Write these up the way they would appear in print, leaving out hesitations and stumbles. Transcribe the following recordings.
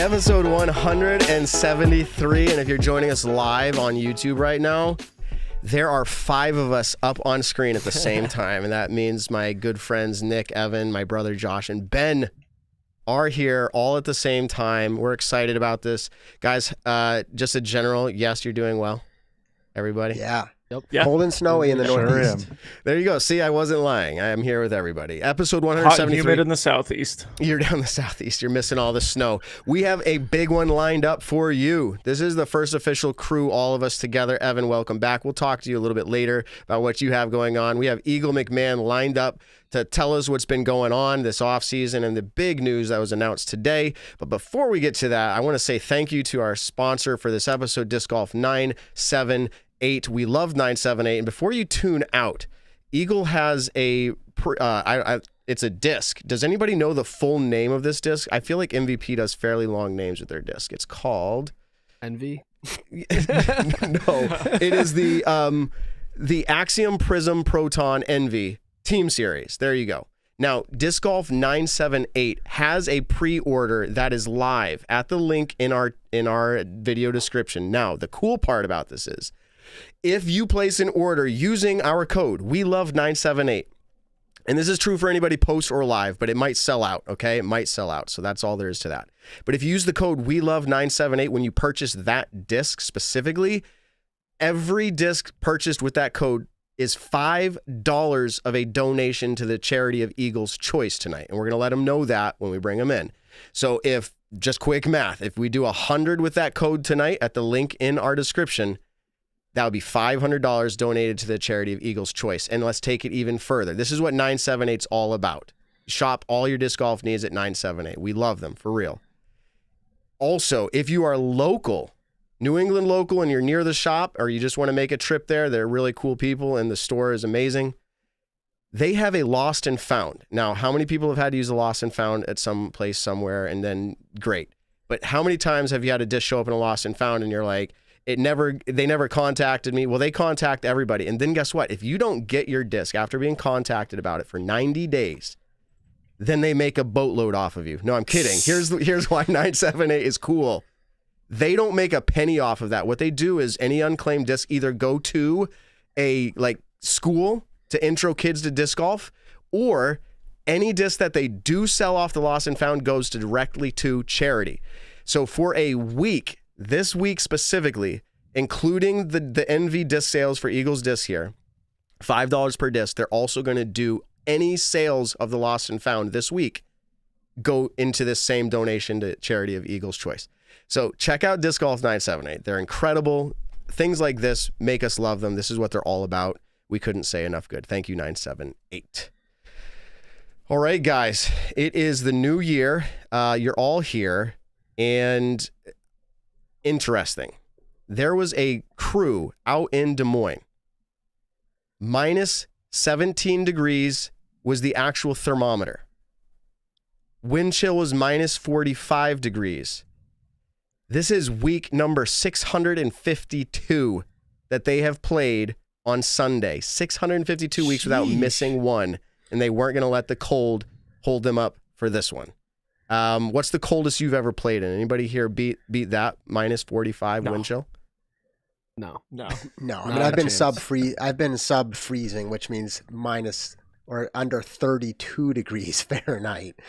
episode 173. And if you're joining us live on YouTube right now, there are 5 of us up on screen at the same time. And that means my good friends, Nick, Evan, my brother, Josh, and Ben are here all at the same time. We're excited about this. Guys, just a general, yes, you're doing well. Everybody? Yeah. Yep. Yeah. Cold and snowy in the Northeast. There you go. See, I wasn't lying. I am here with everybody. Episode 173. Hot and humid in the Southeast. You're down the Southeast. You're missing all the snow. We have a big one lined up for you. This is the first official crew, all of us together. Evan, welcome back. We'll talk to you a little bit later about what you have going on. We have Eagle McMahon lined up to tell us what's been going on this offseason and the big news that was announced today. But before we get to that, I want to say thank you to our sponsor for this episode, Disc Golf 978. We love 978. And before you tune out, Eagle has it's a disc. Does anybody know the full name of this disc? I feel like MVP does fairly long names with their disc. It's called Envy. No, it is the Axiom Prism Proton Envy Team Series. There you go. Now, Disc Golf 978 has a pre-order that is live at the link in our video description. Now, the cool part about this is, if you place an order using our code, we love 978, and this is true for anybody post or live, but it might sell out, okay? It might sell out, so that's all there is to that. But if you use the code we love 978 when you purchase that disc specifically, every disc purchased with that code is $5 of a donation to the charity of Eagle's Choice tonight, and we're going to let them know that when we bring them in. So if, just quick math, if we do 100 with that code tonight at the link in our description, that would be $500 donated to the charity of Eagle's Choice. And let's take it even further. This is what 978's all about. Shop all your disc golf needs at 978. We love them, for real. Also, if you are local, New England local, and you're near the shop, or you just want to make a trip there, they're really cool people, and the store is amazing. They have a lost and found. Now, how many people have had to use a lost and found at some place somewhere, and then great. But how many times have you had a disc show up in a lost and found, and you're like, they never contacted me? Well, they contact everybody. And then guess what? If you don't get your disc after being contacted about it for 90 days, then they make a boatload off of you. No, I'm kidding. Here's why 978 is cool. They don't make a penny off of that. What they do is any unclaimed disc either go to a school to intro kids to disc golf, or any disc that they do sell off the lost and found goes directly to charity. So for a week, this week specifically, including the Envy disc sales for Eagles disc here, $5 per disc, they're also going to do any sales of the lost and found this week go into this same donation to charity of Eagles Choice. So check out Disc Golf 978. They're incredible. Things like this make us love them. This is what they're all about. We couldn't say enough good. Thank you, 978. All right, guys. It is the new year. You're all here. And interesting. There was a crew out in Des Moines. Minus 17 degrees was the actual thermometer. Wind chill was minus 45 degrees. This is week number 652 that they have played on Sunday. 652 weeks without missing one. And they weren't going to let the cold hold them up for this one. What's the coldest you've ever played in? Anybody here beat that minus 45 wind chill? No. I mean, I've been sub freezing, which means minus or under 32 degrees Fahrenheit.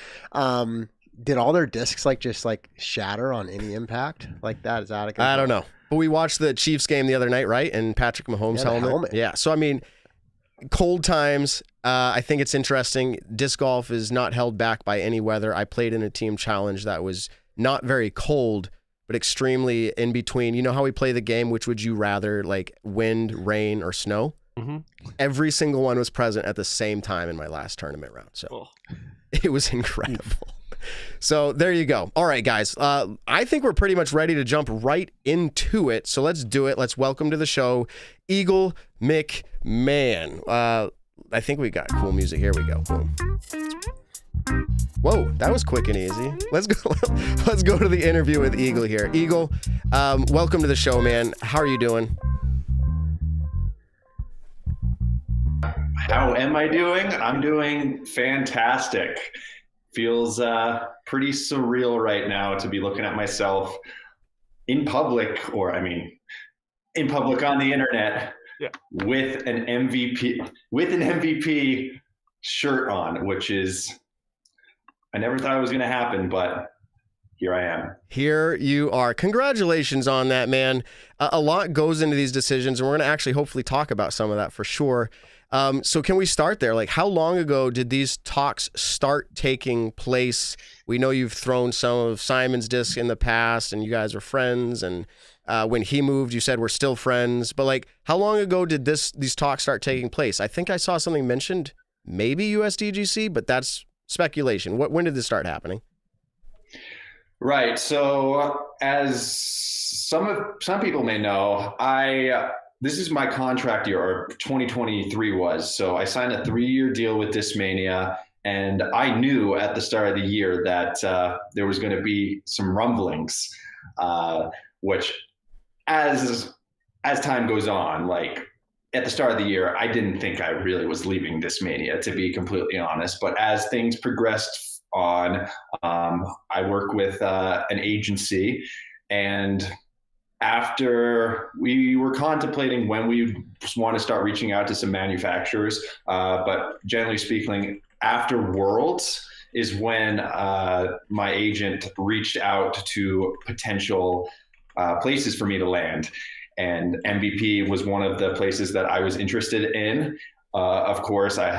Did all their discs just shatter on any impact like that? Is that I don't know. But we watched the Chiefs game the other night, right? And Patrick Mahomes' helmet. Yeah. So I mean, cold times. I think it's interesting. Disc golf is not held back by any weather. I played in a team challenge that was not very cold, but extremely in between. You know how we play the game, which would you rather, like wind, rain, or snow? Mm-hmm. Every single one was present at the same time in my last tournament round. So it was incredible. So there you go. All right, guys. I think we're pretty much ready to jump right into it. So let's do it. Let's welcome to the show, Eagle McMahon. I think we got cool music. Here we go. Boom. Whoa, that was quick and easy. Let's go. Let's go to the interview with Eagle here. Eagle, welcome to the show, man. How are you doing? How am I doing? I'm doing fantastic. Feels pretty surreal right now to be looking at myself in public, in public on the internet, with an MVP shirt on, which is, I never thought it was going to happen, but here I am. Here you are. Congratulations on that, man. A lot goes into these decisions, and we're going to actually hopefully talk about some of that for sure. So can we start there? Like, how long ago did these talks start taking place? We know you've thrown some of Simon's discs in the past, and you guys are friends. And when he moved, you said we're still friends. But like, how long ago did these talks start taking place? I think I saw something mentioned, maybe USDGC, but that's speculation. When did this start happening? Right. So as some people may know, this is my contract year, or 2023 was. So I signed a 3-year deal with Discmania, and I knew at the start of the year that there was going to be some rumblings, which as time goes on, like at the start of the year, I didn't think I really was leaving Discmania, to be completely honest. But as things progressed on, I work with an agency, and after we were contemplating when we want to start reaching out to some manufacturers, but generally speaking, after Worlds is when my agent reached out to potential places for me to land. And MVP was one of the places that I was interested in. Of course, I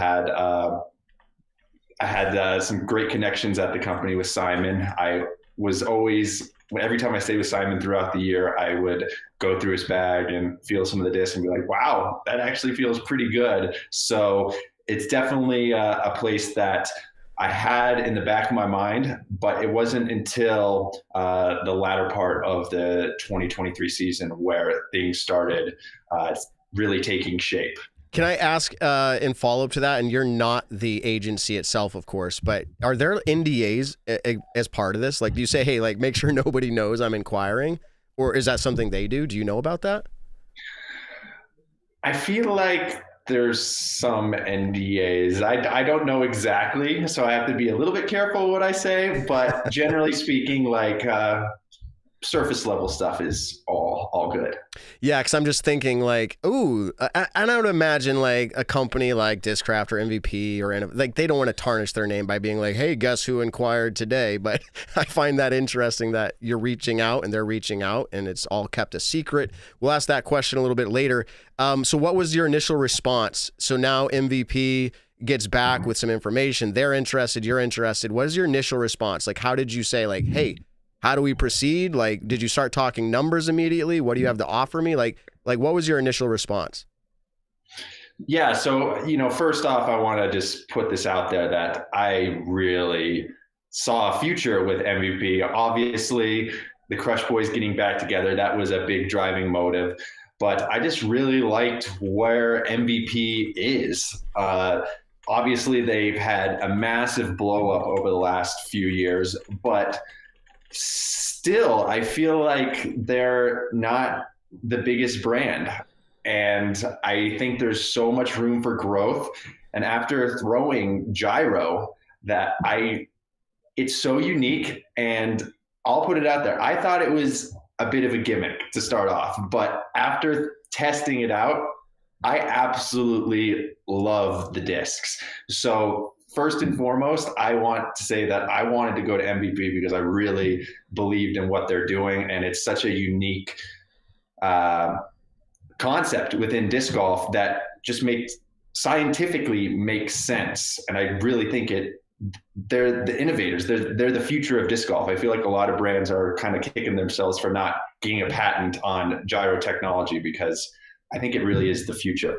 had some great connections at the company with Simon. I was always, every time I stayed with Simon throughout the year, I would go through his bag and feel some of the discs and be like, wow, that actually feels pretty good. So it's definitely a place that I had in the back of my mind, but it wasn't until the latter part of the 2023 season where things started really taking shape. Can I ask in follow-up to that, and you're not the agency itself, of course, but are there NDAs as part of this? Like, do you say, hey, like, make sure nobody knows I'm inquiring? Or is that something they do? Do you know about that? I feel like there's some NDAs. I don't know exactly, so I have to be a little bit careful what I say, but generally speaking, like surface level stuff is all good. Yeah, because I'm just thinking like, ooh, and I would imagine like a company like Discraft or MVP or like they don't want to tarnish their name by being like, hey, guess who inquired today? But I find that interesting that you're reaching out and they're reaching out and it's all kept a secret. We'll ask that question a little bit later. So what was your initial response? So now MVP gets back with some information. They're interested. You're interested. What is your initial response? Like, how did you say like, hey, how do we proceed? Like, did you start talking numbers immediately? What do you have to offer me? Like what was your initial response? Yeah. So, first off, I want to just put this out there that I really saw a future with MVP. Obviously, the Crush Boys getting back together, that was a big driving motive. But I just really liked where MVP is. Obviously, they've had a massive blow up over the last few years, but still, I feel like they're not the biggest brand. And I think there's so much room for growth. And after throwing Gyro, it's so unique. And I'll put it out there. I thought it was a bit of a gimmick to start off, but after testing it out, I absolutely love the discs. So first and foremost, I want to say that I wanted to go to MVP because I really believed in what they're doing. And it's such a unique concept within disc golf that just scientifically makes sense. And I really think they're the innovators. They're the future of disc golf. I feel like a lot of brands are kind of kicking themselves for not getting a patent on gyro technology because I think it really is the future.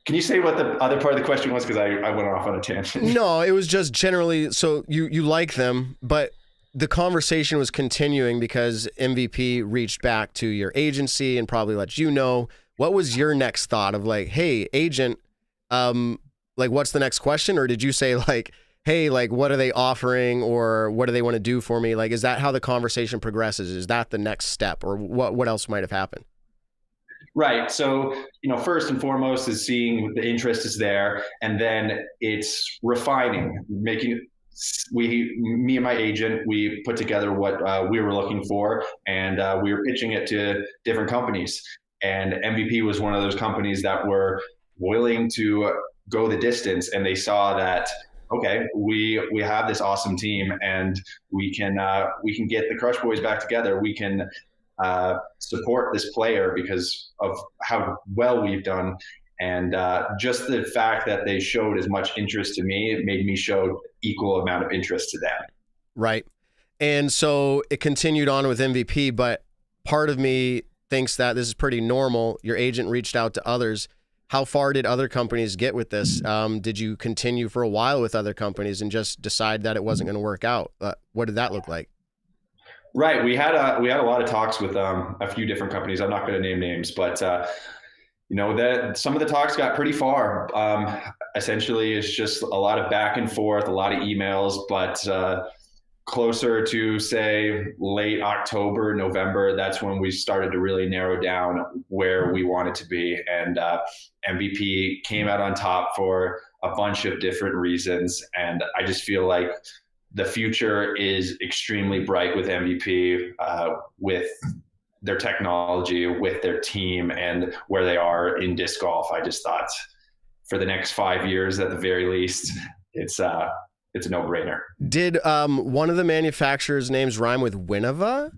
Can you say what the other part of the question was? Because I went off on a tangent. No, it was just generally, so you like them, but the conversation was continuing because MVP reached back to your agency and probably let you know. What was your next thought of like, hey, agent, like what's the next question? Or did you say like, hey, like what are they offering or what do they want to do for me? Like, is that how the conversation progresses? Is that the next step or what else might have happened? Right. So, first and foremost is seeing the interest is there, and then it's refining, me and my agent, we put together what we were looking for, and we were pitching it to different companies. And MVP was one of those companies that were willing to go the distance, and they saw that, okay, we have this awesome team, and we can get the Crush Boys back together. We can support this player because of how well we've done. And just the fact that they showed as much interest to me, it made me show equal amount of interest to them. Right. And so it continued on with MVP, but part of me thinks that this is pretty normal. Your agent reached out to others. How far did other companies get with this? Did you continue for a while with other companies and just decide that it wasn't going to work out? What did that look like? Right. We had a lot of talks with a few different companies. I'm not going to name names, but that some of the talks got pretty far. Essentially, it's just a lot of back and forth, a lot of emails, but closer to, say, late October, November, that's when we started to really narrow down where we wanted to be. And MVP came out on top for a bunch of different reasons. And I just feel like the future is extremely bright with MVP, with their technology, with their team, and where they are in disc golf. I just thought for the next 5 years, at the very least, it's a no-brainer. Did one of the manufacturers' names rhyme with Winnova?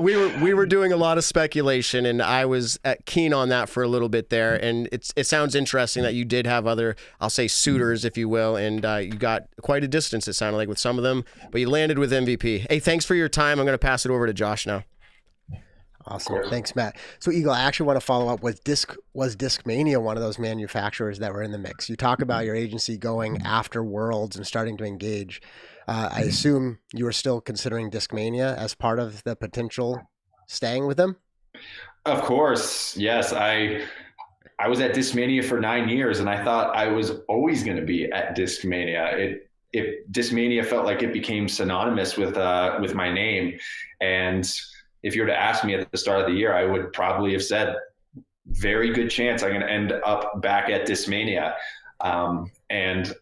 We were doing a lot of speculation, and I was keen on that for a little bit there. And it sounds interesting that you did have other, I'll say, suitors, if you will, and you got quite a distance, it sounded like, with some of them, but you landed with MVP. Hey, thanks for your time. I'm going to pass it over to Josh now. Awesome. Thanks, Matt. So, Eagle, I actually want to follow up with was Discmania one of those manufacturers that were in the mix? You talk about your agency going after Worlds and starting to engage. I assume you were still considering Discmania as part of the potential staying with them? Of course. Yes. I was at Discmania for 9 years, and I thought I was always going to be at Discmania. Discmania felt like it became synonymous with my name. And if you were to ask me at the start of the year, I would probably have said, very good chance I'm going to end up back at Discmania. And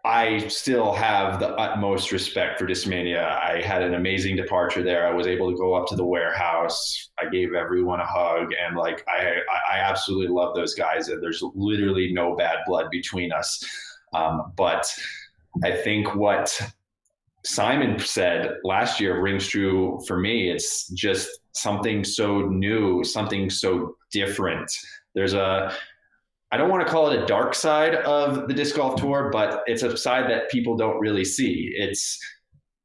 I still have the utmost respect for Discmania. I had an amazing departure there. I was able to go up to the warehouse. I gave everyone a hug, and I absolutely love those guys. And there's literally no bad blood between us. But I think what Simon said last year rings true for me. It's just something so new, something so different. I don't want to call it a dark side of the disc golf tour, but it's a side that people don't really see. It's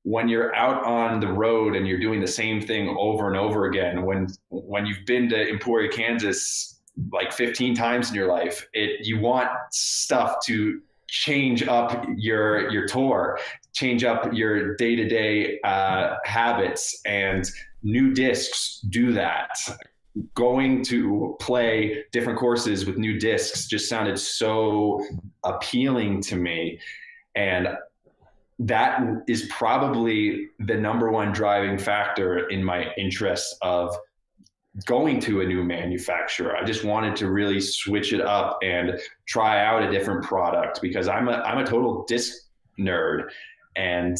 when you're out on the road and you're doing the same thing over and over again. When you've been to Emporia, Kansas, like 15 times in your life, you want stuff to change up your tour, change up your day-to-day habits, and new discs do that. Going to play different courses with new discs just sounded so appealing to me. And that is probably the number one driving factor in my interest of going to a new manufacturer. I just wanted to really switch it up and try out a different product, because I'm a total disc nerd, and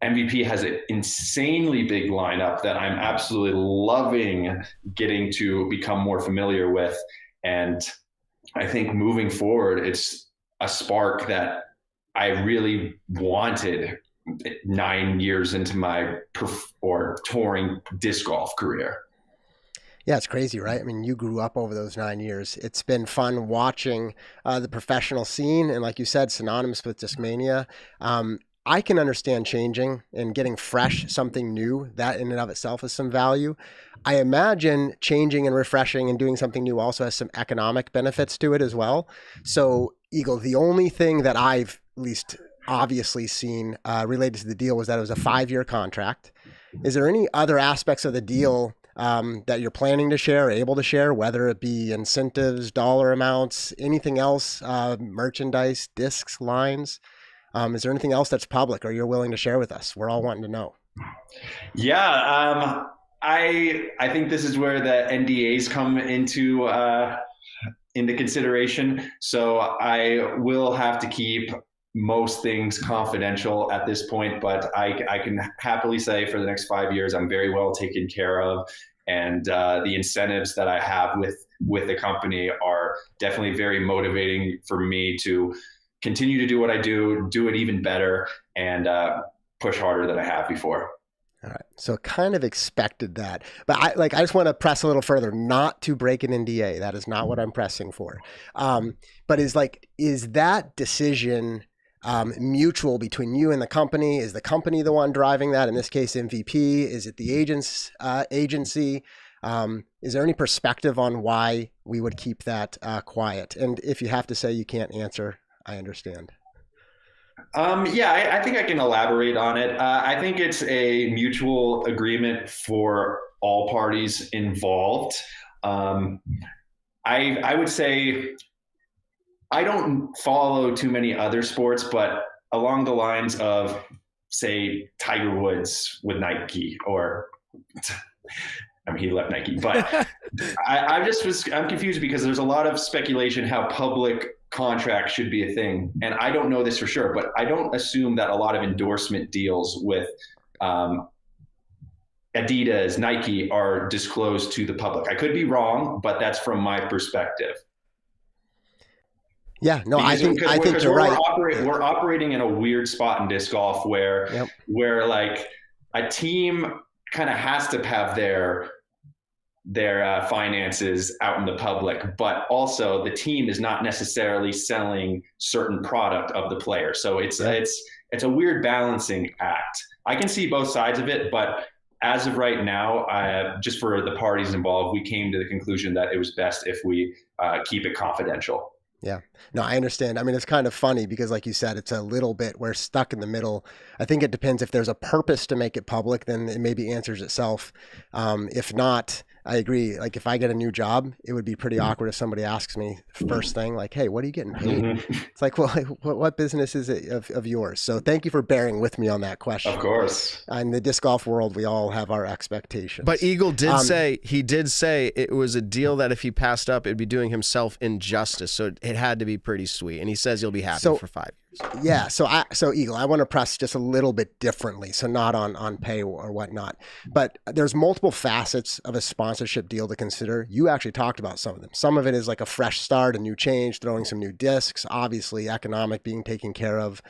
MVP has an insanely big lineup that I'm absolutely loving getting to become more familiar with. And I think moving forward, it's a spark that I really wanted 9 years into my touring disc golf career. Yeah, it's crazy, right? I mean, you grew up over those 9 years. It's been fun watching the professional scene, and like you said, synonymous with Discmania. I can understand changing and getting fresh, something new. That in and of itself is some value. I imagine changing and refreshing and doing something new also has some economic benefits to it as well. So, Eagle, the only thing that I've at least obviously seen related to the deal was that it was a 5-year contract. Is there any other aspects of the deal that you're planning to share, or able to share, whether it be incentives, dollar amounts, anything else, merchandise, discs, lines? Is there anything else that's public or you're willing to share with us? We're all wanting to know. Yeah, I think this is where the NDAs come into consideration. So I will have to keep most things confidential at this point, but I can happily say for the next 5 years, I'm very well taken care of. And the incentives that I have with the company are definitely very motivating for me to continue to do what I do it even better, and push harder than I have before. All right. So kind of expected that, but I just want to press a little further, not to break an NDA. That is not what I'm pressing for. But is that decision mutual between you and the company? Is the company the one driving that? In this case, MVP. Is it the agency? Is there any perspective on why we would keep that quiet? And if you have to say you can't answer, I understand. I think I can elaborate on it. I think it's a mutual agreement for all parties involved. I would say I don't follow too many other sports, but along the lines of, say, Tiger Woods with Nike, or I mean, he left Nike, but I'm confused because there's a lot of speculation how public contract should be a thing. And I don't know this for sure, but I don't assume that a lot of endorsement deals with Adidas, Nike are disclosed to the public. I could be wrong, but that's from my perspective. Yeah, no, I think you're right. We're operating in a weird spot in disc golf where like a team kind of has to have their finances out in the public, but also the team is not necessarily selling certain product of the player. So it's a weird balancing act. I can see both sides of it, but as of right now, just for the parties involved, we came to the conclusion that it was best if we keep it confidential. Yeah, no, I understand. I mean, it's kind of funny because, like you said, it's a little bit, we're stuck in the middle. I think it depends. If there's a purpose to make it public, then it maybe answers itself. If not, I agree. Like if I get a new job, it would be pretty awkward if somebody asks me first thing, like, hey, what are you getting paid? Mm-hmm. It's like, well, what business is it of yours? So thank you for bearing with me on that question. Of course. In the disc golf world, we all have our expectations. But Eagle did say it was a deal that if he passed up, it'd be doing himself injustice. So it had to be pretty sweet. And he says you'll be happy for 5 years. Yeah. So Eagle, I want to press just a little bit differently. So not on pay or whatnot, but there's multiple facets of a sponsorship deal to consider. You actually talked about some of them. Some of it is like a fresh start, a new change, throwing some new discs, obviously economic being taken care of.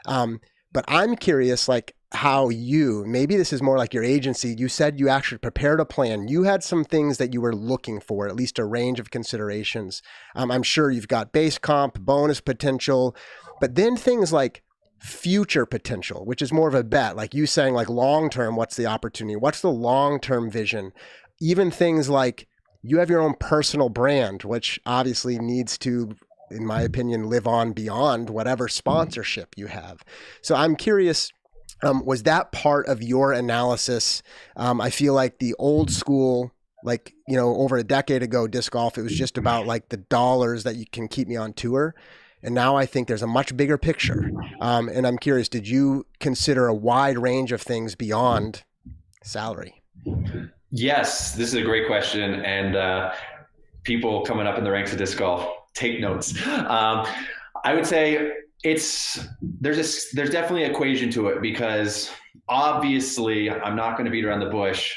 But I'm curious, like how maybe this is more like your agency. You said you actually prepared a plan. You had some things that you were looking for, at least a range of considerations. I'm sure you've got base comp, bonus potential, but then things like future potential, which is more of a bet, like you saying like long-term, what's the opportunity? What's the long-term vision? Even things like you have your own personal brand, which obviously needs to, in my opinion, live on beyond whatever sponsorship you have. So I'm curious, was that part of your analysis? I feel like the old school, like, over a decade ago, disc golf, it was just about like the dollars that you can keep me on tour. And now I think there's a much bigger picture. And I'm curious, did you consider a wide range of things beyond salary? Yes, this is a great question. And people coming up in the ranks of disc golf, take notes. I would say there's definitely an equation to it, because obviously I'm not going to beat around the bush.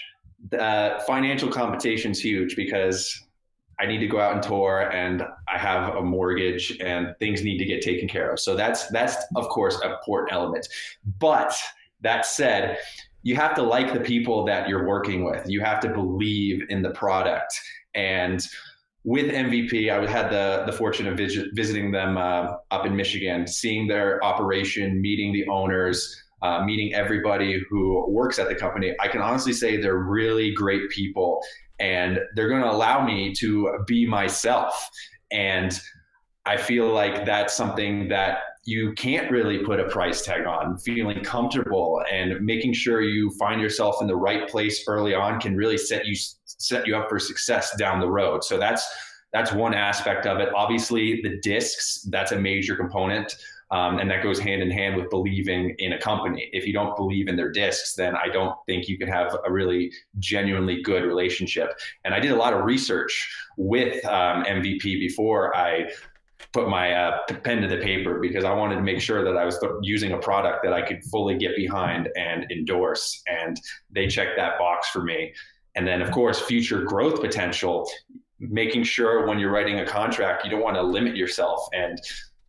The financial compensation is huge because I need to go out and tour, and I have a mortgage, and things need to get taken care of. So that's of course an important element. But that said, you have to like the people that you're working with. You have to believe in the product. And with MVP, I had the fortune of visiting them up in Michigan, seeing their operation, meeting the owners, meeting everybody who works at the company. I can honestly say they're really great people, and they're going to allow me to be myself. And I feel like that's something that you can't really put a price tag on. Feeling comfortable and making sure you find yourself in the right place early on can really set you up for success down the road. So that's one aspect of it. Obviously, the discs, that's a major component. And that goes hand in hand with believing in a company. If you don't believe in their discs, then I don't think you can have a really genuinely good relationship. And I did a lot of research with MVP before I put my pen to the paper, because I wanted to make sure that I was using a product that I could fully get behind and endorse. And they checked that box for me. And then, of course, future growth potential, making sure when you're writing a contract, you don't want to limit yourself. And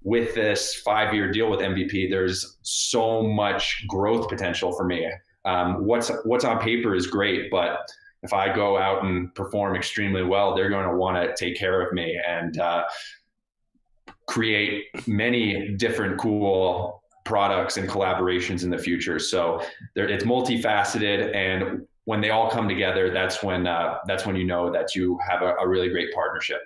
with this 5-year deal with MVP, there's so much growth potential for me. What's on paper is great, but if I go out and perform extremely well, they're going to want to take care of me and create many different cool products and collaborations in the future. So it's multifaceted, and when they all come together, that's when you know that you have a really great partnership.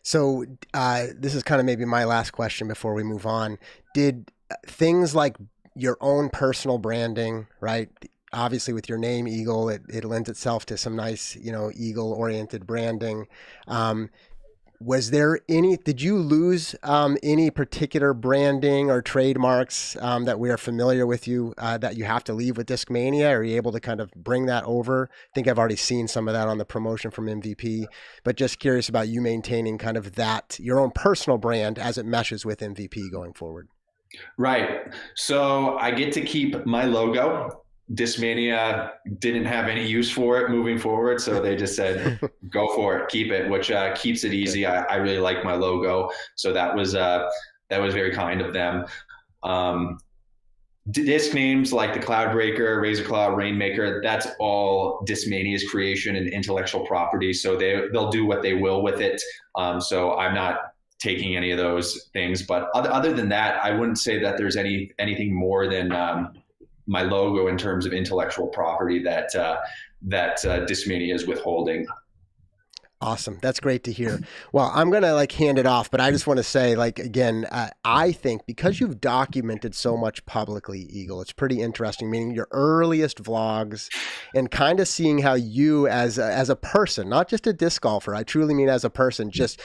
So this is kind of maybe my last question before we move on. Did things like your own personal branding, right? Obviously with your name, Eagle, it lends itself to some nice, Eagle-oriented branding. Did you lose any particular branding or trademarks that we are familiar with that you have to leave with Discmania? Are you able to kind of bring that over? I think I've already seen some of that on the promotion from MVP, but just curious about you maintaining kind of that, your own personal brand as it meshes with MVP going forward. Right. So I get to keep my logo. Discmania didn't have any use for it moving forward, so they just said, go for it, keep it, which keeps it easy. I really like my logo, so that was very kind of them. Disc names like the Cloudbreaker, Razor Cloud, Rainmaker, that's all Discmania's creation and intellectual property, so they'll do what they will with it. So I'm not taking any of those things, but other than that, I wouldn't say that there's anything more than my logo in terms of intellectual property that Discmania is withholding. Awesome. That's great to hear. Well, I'm going to hand it off, but I just want to say, again, I think because you've documented so much publicly, Eagle, it's pretty interesting, meaning your earliest vlogs and kind of seeing how you as a person, not just a disc golfer, I truly mean as a person, just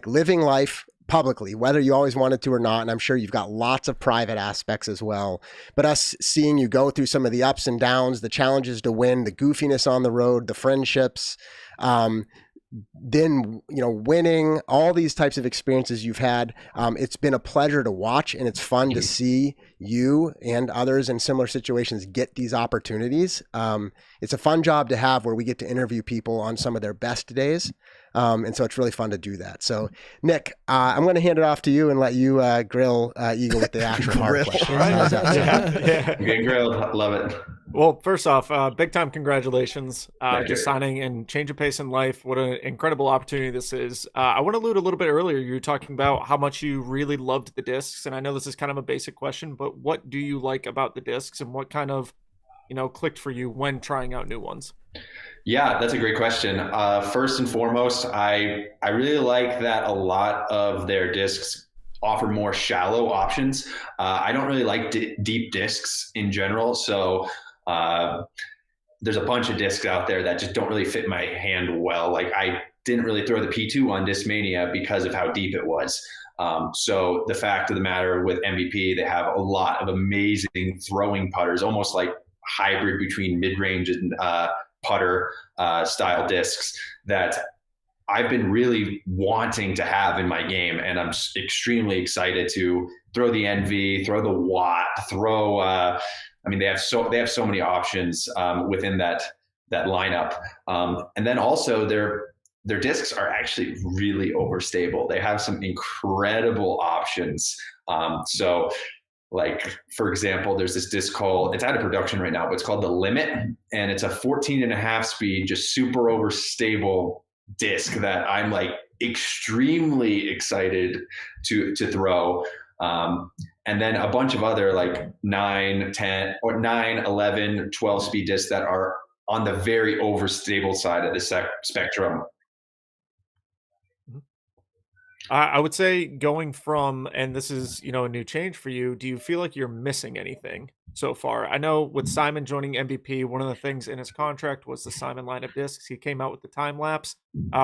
living life publicly, whether you always wanted to or not. And I'm sure you've got lots of private aspects as well, but us seeing you go through some of the ups and downs, the challenges to win, the goofiness on the road, the friendships, then, winning, all these types of experiences you've had. It's been a pleasure to watch, and it's fun to see you and others in similar situations get these opportunities. It's a fun job to have where we get to interview people on some of their best days. And so it's really fun to do that. So Nick, I'm going to hand it off to you and let you grill Eagle with the actual hard questions. Yeah. Getting grilled. Love it. Well, first off, big time congratulations. Just signing and change of pace in life. What an incredible opportunity this is. I want to allude a little bit earlier. You were talking about how much you really loved the discs. And I know this is kind of a basic question, but what do you like about the discs, and what kind of, clicked for you when trying out new ones? Yeah, that's a great question. First and foremost, I really like that a lot of their discs offer more shallow options. I don't really like deep discs in general. So there's a bunch of discs out there that just don't really fit my hand well. Like I didn't really throw the P2 on Discmania because of how deep it was. So the fact of the matter with MVP, they have a lot of amazing throwing putters, almost like hybrid between mid-range and putter style discs that I've been really wanting to have in my game. And I'm extremely excited to throw the NV, throw the Watt, they have so many options within that lineup. And then also their discs are actually really overstable. They have some incredible options. So like, for example, there's this disc called, it's out of production right now, but it's called the Limit. And it's a 14.5 speed, just super overstable disc that I'm extremely excited to throw. And then a bunch of other 9, 10 or 9, 11, 12 speed discs that are on the very overstable side of the spectrum. I would say going from, and this is, a new change for you, do you feel like you're missing anything so far? I know with Simon joining MVP, one of the things in his contract was the Simon line of discs. He came out with the time lapse,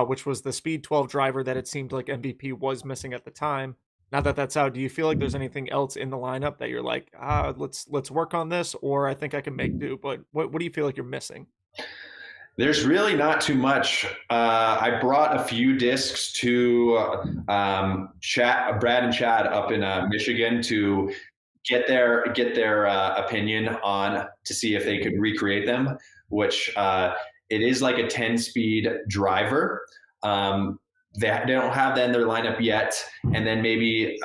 which was the speed 12 driver that it seemed like MVP was missing at the time. Now that that's out, do you feel like there's anything else in the lineup that you're like, let's work on this, or I think I can make do? But what do you feel like you're missing? There's really not too much. I brought a few discs to Brad and Chad up in Michigan to get their opinion on, to see if they could recreate them, which it is like a 10-speed driver. They don't have that in their lineup yet, and then maybe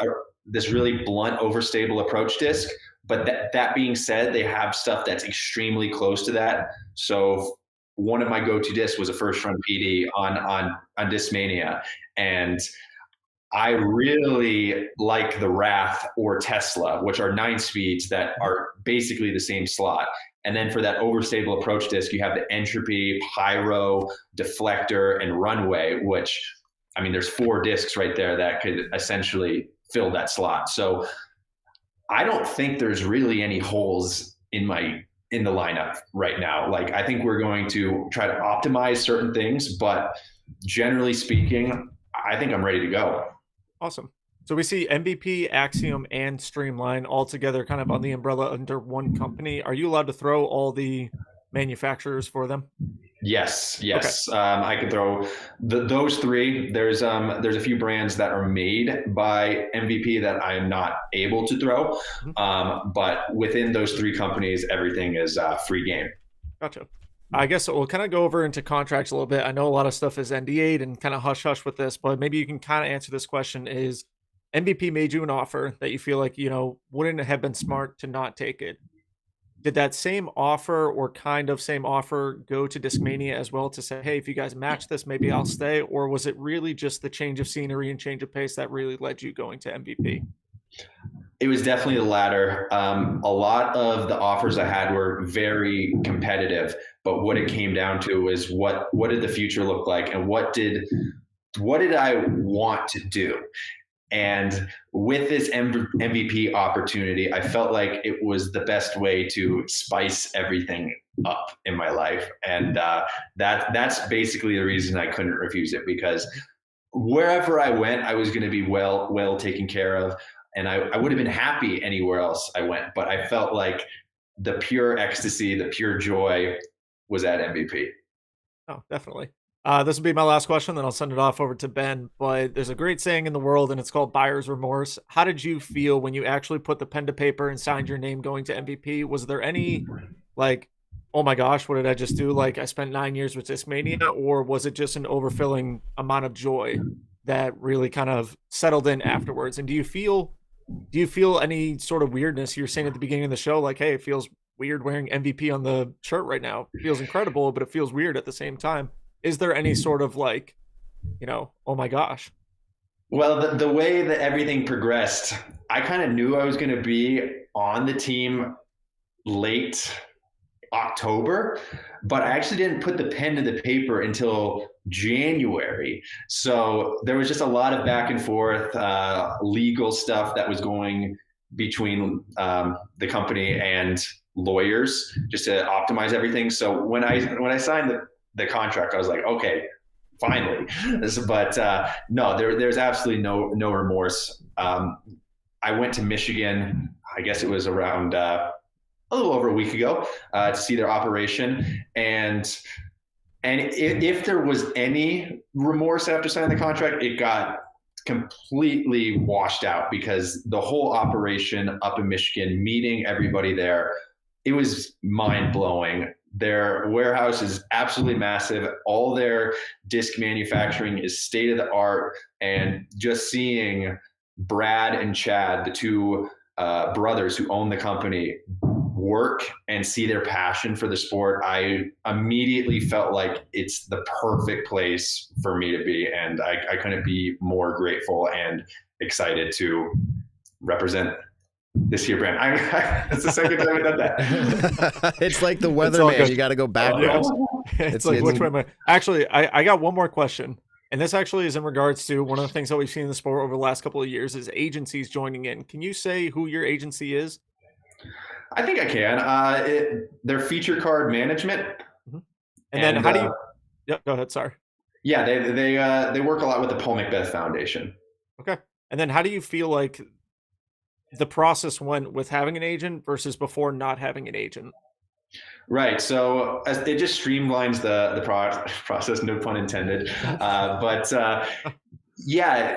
this really blunt overstable approach disc. But that being said, they have stuff that's extremely close to that. So one of my go-to discs was a first run PD on Discmania, and I really like the Wrath or Tesla, which are 9 speeds that are basically the same slot. And then for that overstable approach disc, you have the Entropy, Pyro, Deflector, and Runway, which, I mean, there's 4 discs right there that could essentially fill that slot. So I don't think there's really any holes in the lineup right now. Like, I think we're going to try to optimize certain things, but generally speaking, I think I'm ready to go. Awesome. So we see MVP, Axiom, and Streamline all together kind of on the umbrella under one company. Are you allowed to throw all the manufacturers for them? Yes. Okay. I can throw those 3. There's a few brands that are made by MVP that I'm not able to throw. But within those 3 companies, everything is free game. Gotcha. I guess we'll kind of go over into contracts a little bit. I know a lot of stuff is NDA'd and kind of hush-hush with this, but maybe you can kind of answer this question. Is MVP made you an offer that you feel like, wouldn't it have been smart to not take it? Did that same offer or kind of same offer go to Discmania as well to say, hey, if you guys match this, maybe I'll stay? Or was it really just the change of scenery and change of pace that really led you going to MVP? It was definitely the latter. A lot of the offers I had were very competitive, but what it came down to is what did the future look like, and what did I want to do? And with this MVP opportunity, I felt like it was the best way to spice everything up in my life. And that's basically the reason I couldn't refuse it, because wherever I went, I was going to be well taken care of. And I would have been happy anywhere else I went. But I felt like the pure ecstasy, the pure joy was at MVP. Oh, definitely. This will be my last question, then I'll send it off over to Ben. But there's a great saying in the world, and it's called buyer's remorse. How did you feel when you actually put the pen to paper and signed your name going to MVP? Was there any, like, oh my gosh, what did I just do? Like, I spent 9 years with Discmania, or was it just an overfilling amount of joy that really kind of settled in afterwards? And do you feel any sort of weirdness? You were saying at the beginning of the show, like, hey, it feels weird wearing MVP on the shirt right now. It feels incredible, but it feels weird at the same time. Is there any sort of like, oh my gosh? Well, the way that everything progressed, I kind of knew I was going to be on the team late October, but I actually didn't put the pen to the paper until January. So there was just a lot of back and forth, legal stuff that was going between the company and lawyers just to optimize everything. So when I signed the contract, I was like, okay, finally. But no, there's absolutely no remorse. I went to Michigan, I guess it was around a little over a week ago, to see their operation. And if there was any remorse after signing the contract, it got completely washed out, because the whole operation up in Michigan, meeting everybody there, it was mind-blowing. Their warehouse is absolutely massive. All their disc manufacturing is state-of-the-art. And just seeing Brad and Chad, the 2 brothers who own the company, work and see their passion for the sport, I immediately felt like it's the perfect place for me to be. And I couldn't be more grateful and excited to represent this here brand. It's the second time I've done that. It's like the weatherman. You got to go backwards. It's like, which way am I? Actually, I got one more question. And this actually is in regards to one of the things that we've seen in the sport over the last couple of years is agencies joining in. Can you say who your agency is? I think I can. They're Feature Card Management. Mm-hmm. And then how do you? Yep, go ahead. Sorry. Yeah, they work a lot with the Paul Macbeth Foundation. Okay. And then how do you feel like the process went with having an agent versus before not having an agent? Right. So it just streamlines the process, no pun intended. But yeah,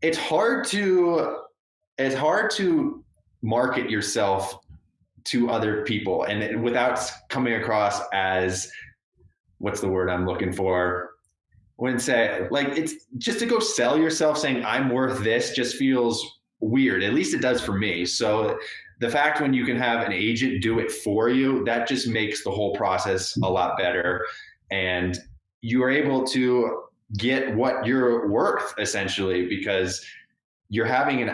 it's hard to market yourself to other people and without coming across as, what's the word I'm looking for? When say, like, it's just to go sell yourself saying I'm worth this just feels weird. At least it does for me. So the fact when you can have an agent do it for you, that just makes the whole process a lot better. And you are able to get what you're worth essentially, because you're having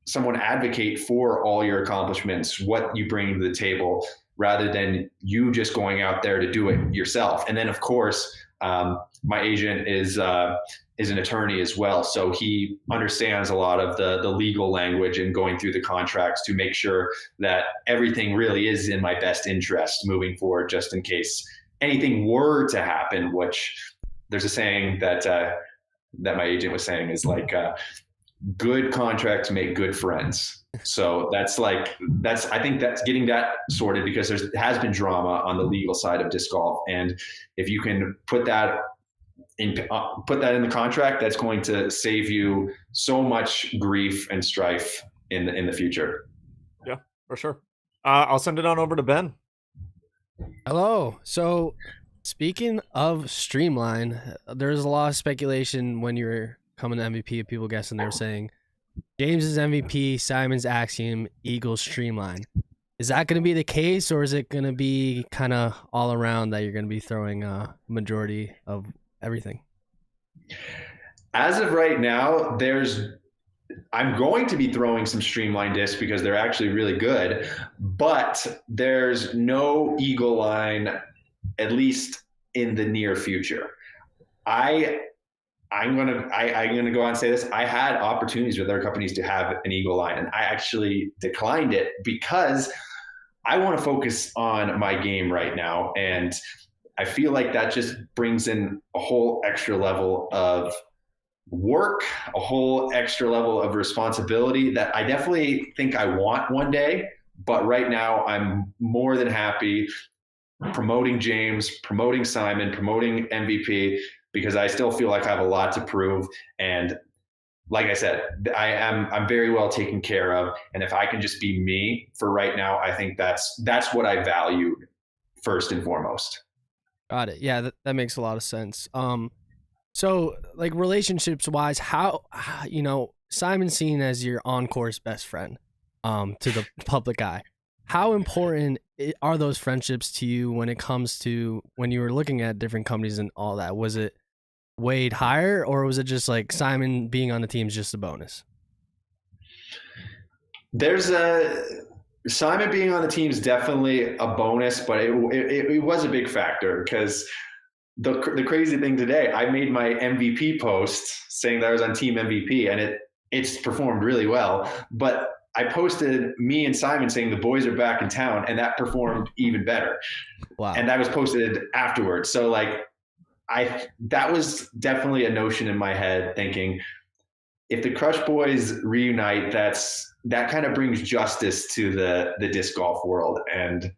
someone advocate for all your accomplishments, what you bring to the table, rather than you just going out there to do it yourself. And then of course, my agent is an attorney as well. So he understands a lot of the legal language and going through the contracts to make sure that everything really is in my best interest moving forward, just in case anything were to happen, which there's a saying that my agent was saying is like, good contracts make good friends. So I think that's getting that sorted, because there has been drama on the legal side of disc golf. And if you can put that in the contract, that's going to save you so much grief and strife in the future. Yeah, for sure. I'll send it on over to Ben. Hello. So speaking of streamline, there's a lot of speculation when you were coming to MVP of people guessing. They were saying James is MVP, Simon's Axiom, Eagles streamline. Is that going to be the case, or is it going to be kind of all around that you're going to be throwing a majority of everything? As of right now, I'm going to be throwing some streamline discs because they're actually really good, but there's no Eagle line, at least in the near future. I'm gonna go on and say this. I had opportunities with other companies to have an Eagle line, and I actually declined it because I want to focus on my game right now. And I feel like that just brings in a whole extra level of work, a whole extra level of responsibility that I definitely think I want one day. But right now I'm more than happy promoting James, promoting Simon, promoting MVP, because I still feel like I have a lot to prove. And like I said, I'm very well taken care of. And if I can just be me for right now, I think that's what I value first and foremost. Got it. Yeah, that makes a lot of sense. So like relationships wise, how, Simon's seen as your on-course best friend, to the public eye. How important are those friendships to you when it comes to when you were looking at different companies and all that? Was it weighed higher, or was it just like Simon being on the team is just a bonus? Simon being on the team is definitely a bonus, but it was a big factor, because the crazy thing today, I made my MVP post saying that I was on team MVP, and it's performed really well. But I posted me and Simon saying the boys are back in town, and that performed even better. Wow. And that was posted afterwards. So like, that was definitely a notion in my head, thinking if the Crush Boys reunite, that kind of brings justice to the disc golf world. And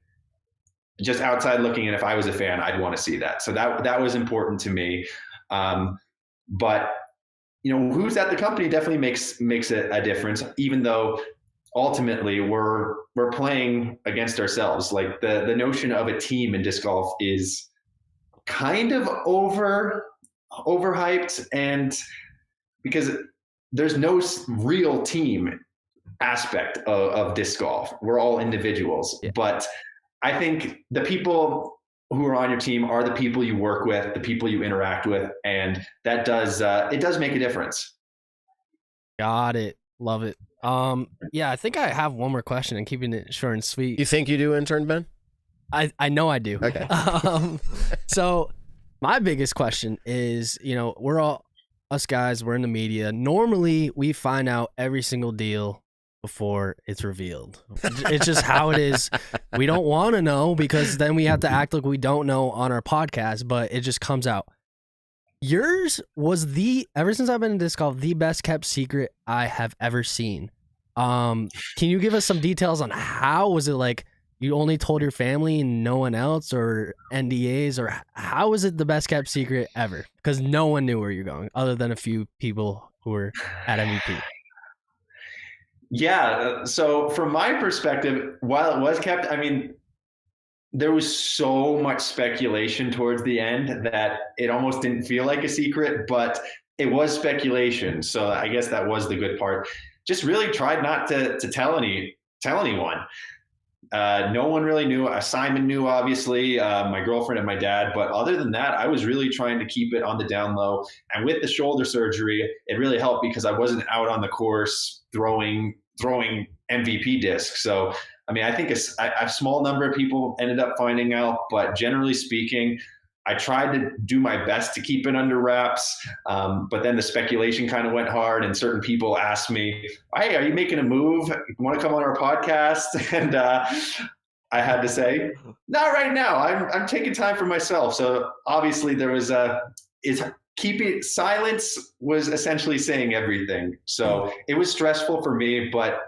just outside looking in, if I was a fan, I'd want to see that. So that was important to me. But who's at the company definitely makes a difference, even though ultimately we're playing against ourselves. Like the notion of a team in disc golf is kind of overhyped, and because there's no real team aspect of disc golf. We're all individuals. Yeah. But I think the people who are on your team are the people you work with, the people you interact with, and that does make a difference. Got it. Love it. Yeah, I think I have one more question, and keeping it short and sweet. You think you do, intern Ben? I know I do. Okay. So my biggest question is, we're all us guys, we're in the media. Normally we find out every single deal before it's revealed. It's just how it is. We don't want to know, because then we have to act like we don't know on our podcast, but it just comes out. Yours was ever since I've been in disc golf, the best kept secret I have ever seen. Can you give us some details on how was it? Like, you only told your family and no one else, or NDAs, or how is it the best kept secret ever? Because no one knew where you're going other than a few people who were at MVP. Yeah. So from my perspective, while it was kept, I mean, there was so much speculation towards the end that it almost didn't feel like a secret, but it was speculation. So I guess that was the good part. Just really tried not to tell anyone. No one really knew. Simon knew, obviously, my girlfriend and my dad. But other than that, I was really trying to keep it on the down low. And with the shoulder surgery, it really helped because I wasn't out on the course throwing MVP discs. So, I mean, I think a small number of people ended up finding out. But generally speaking, I tried to do my best to keep it under wraps, but then the speculation kind of went hard, and certain people asked me, "Hey, are you making a move? You want to come on our podcast?" And I had to say, "Not right now. I'm taking time for myself." So obviously, there was keeping silence was essentially saying everything. So it was stressful for me, but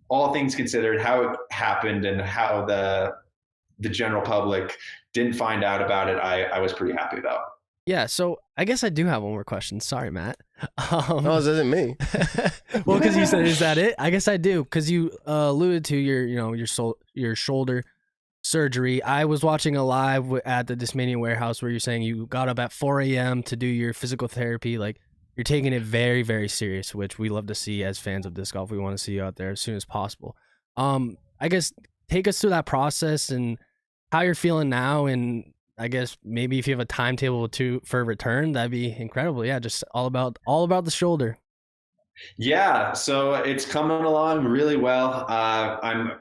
all things considered, how it happened and how the general public didn't find out about it, I was pretty happy about. Yeah, so I guess I do have one more question. Sorry, Matt. No, this isn't me. Well, because you said, is that it? I guess I do, because you alluded to your shoulder surgery. I was watching a live at the Discmania warehouse where you're saying you got up at 4 a.m. to do your physical therapy. Like, you're taking it very, very serious, which we love to see as fans of disc golf. We want to see you out there as soon as possible. I guess take us through that process and how you're feeling now, and I guess maybe if you have a timetable for return, that'd be incredible. Yeah, just all about the shoulder. Yeah, so it's coming along really well. I'm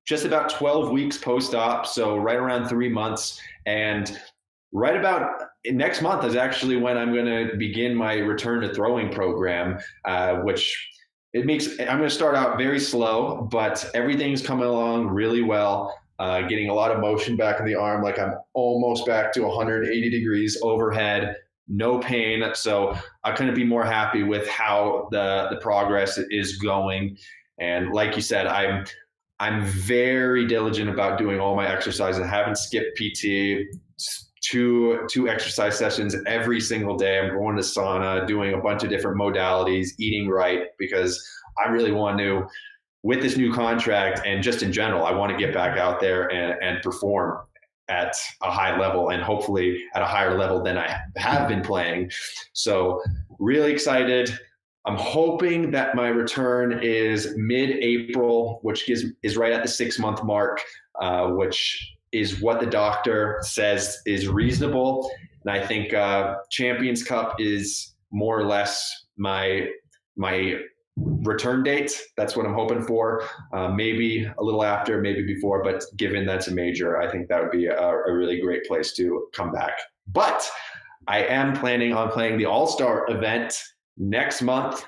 just about 12 weeks post-op, so right around 3 months, and right about next month is actually when I'm going to begin my return to throwing program, which I'm going to start out very slow, but everything's coming along really well. Getting a lot of motion back in the arm, like I'm almost back to 180 degrees overhead, no pain. So I couldn't be more happy with how the progress is going. And like you said, I'm very diligent about doing all my exercises. I haven't skipped PT. Two exercise sessions every single day. I'm going to sauna, doing a bunch of different modalities, eating right, because I really want to, with this new contract and just in general, I want to get back out there and perform at a high level, and hopefully at a higher level than I have been playing. So really excited. I'm hoping that my return is mid-April, which is right at the 6-month mark, which is what the doctor says is reasonable. And I think Champions Cup is more or less my return date. That's what I'm hoping for. Maybe a little after, maybe before, but given that's a major, I think that would be a really great place to come back. But I am planning on playing the All-Star event next month,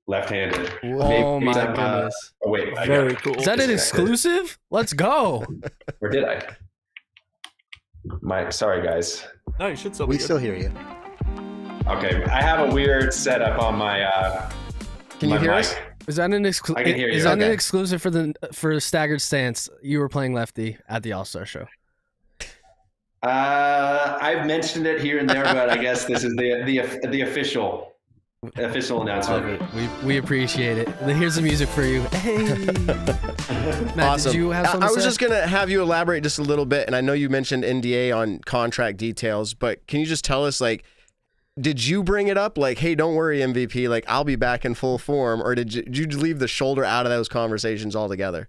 left-handed. Oh my goodness. Oh wait, very cool. Is that an exclusive? Let's go. Or did I? Sorry guys. No, you should still. We still hear you. Okay, I have a weird setup on my. Can you hear us? Is that an exclusive? I can hear you. Is that an exclusive for Staggered Stance? You were playing lefty at the All-Star show. I've mentioned it here and there, but I guess this is the official announcement. We appreciate it. Here's the music for you. Hey. Matt, Awesome. Did you have something I to was say? just going to have you elaborate just a little bit, and I know you mentioned NDA on contract details, but can you just tell us, like, did you bring it up? Like, hey, don't worry, MVP, like, I'll be back in full form, or did you leave the shoulder out of those conversations altogether?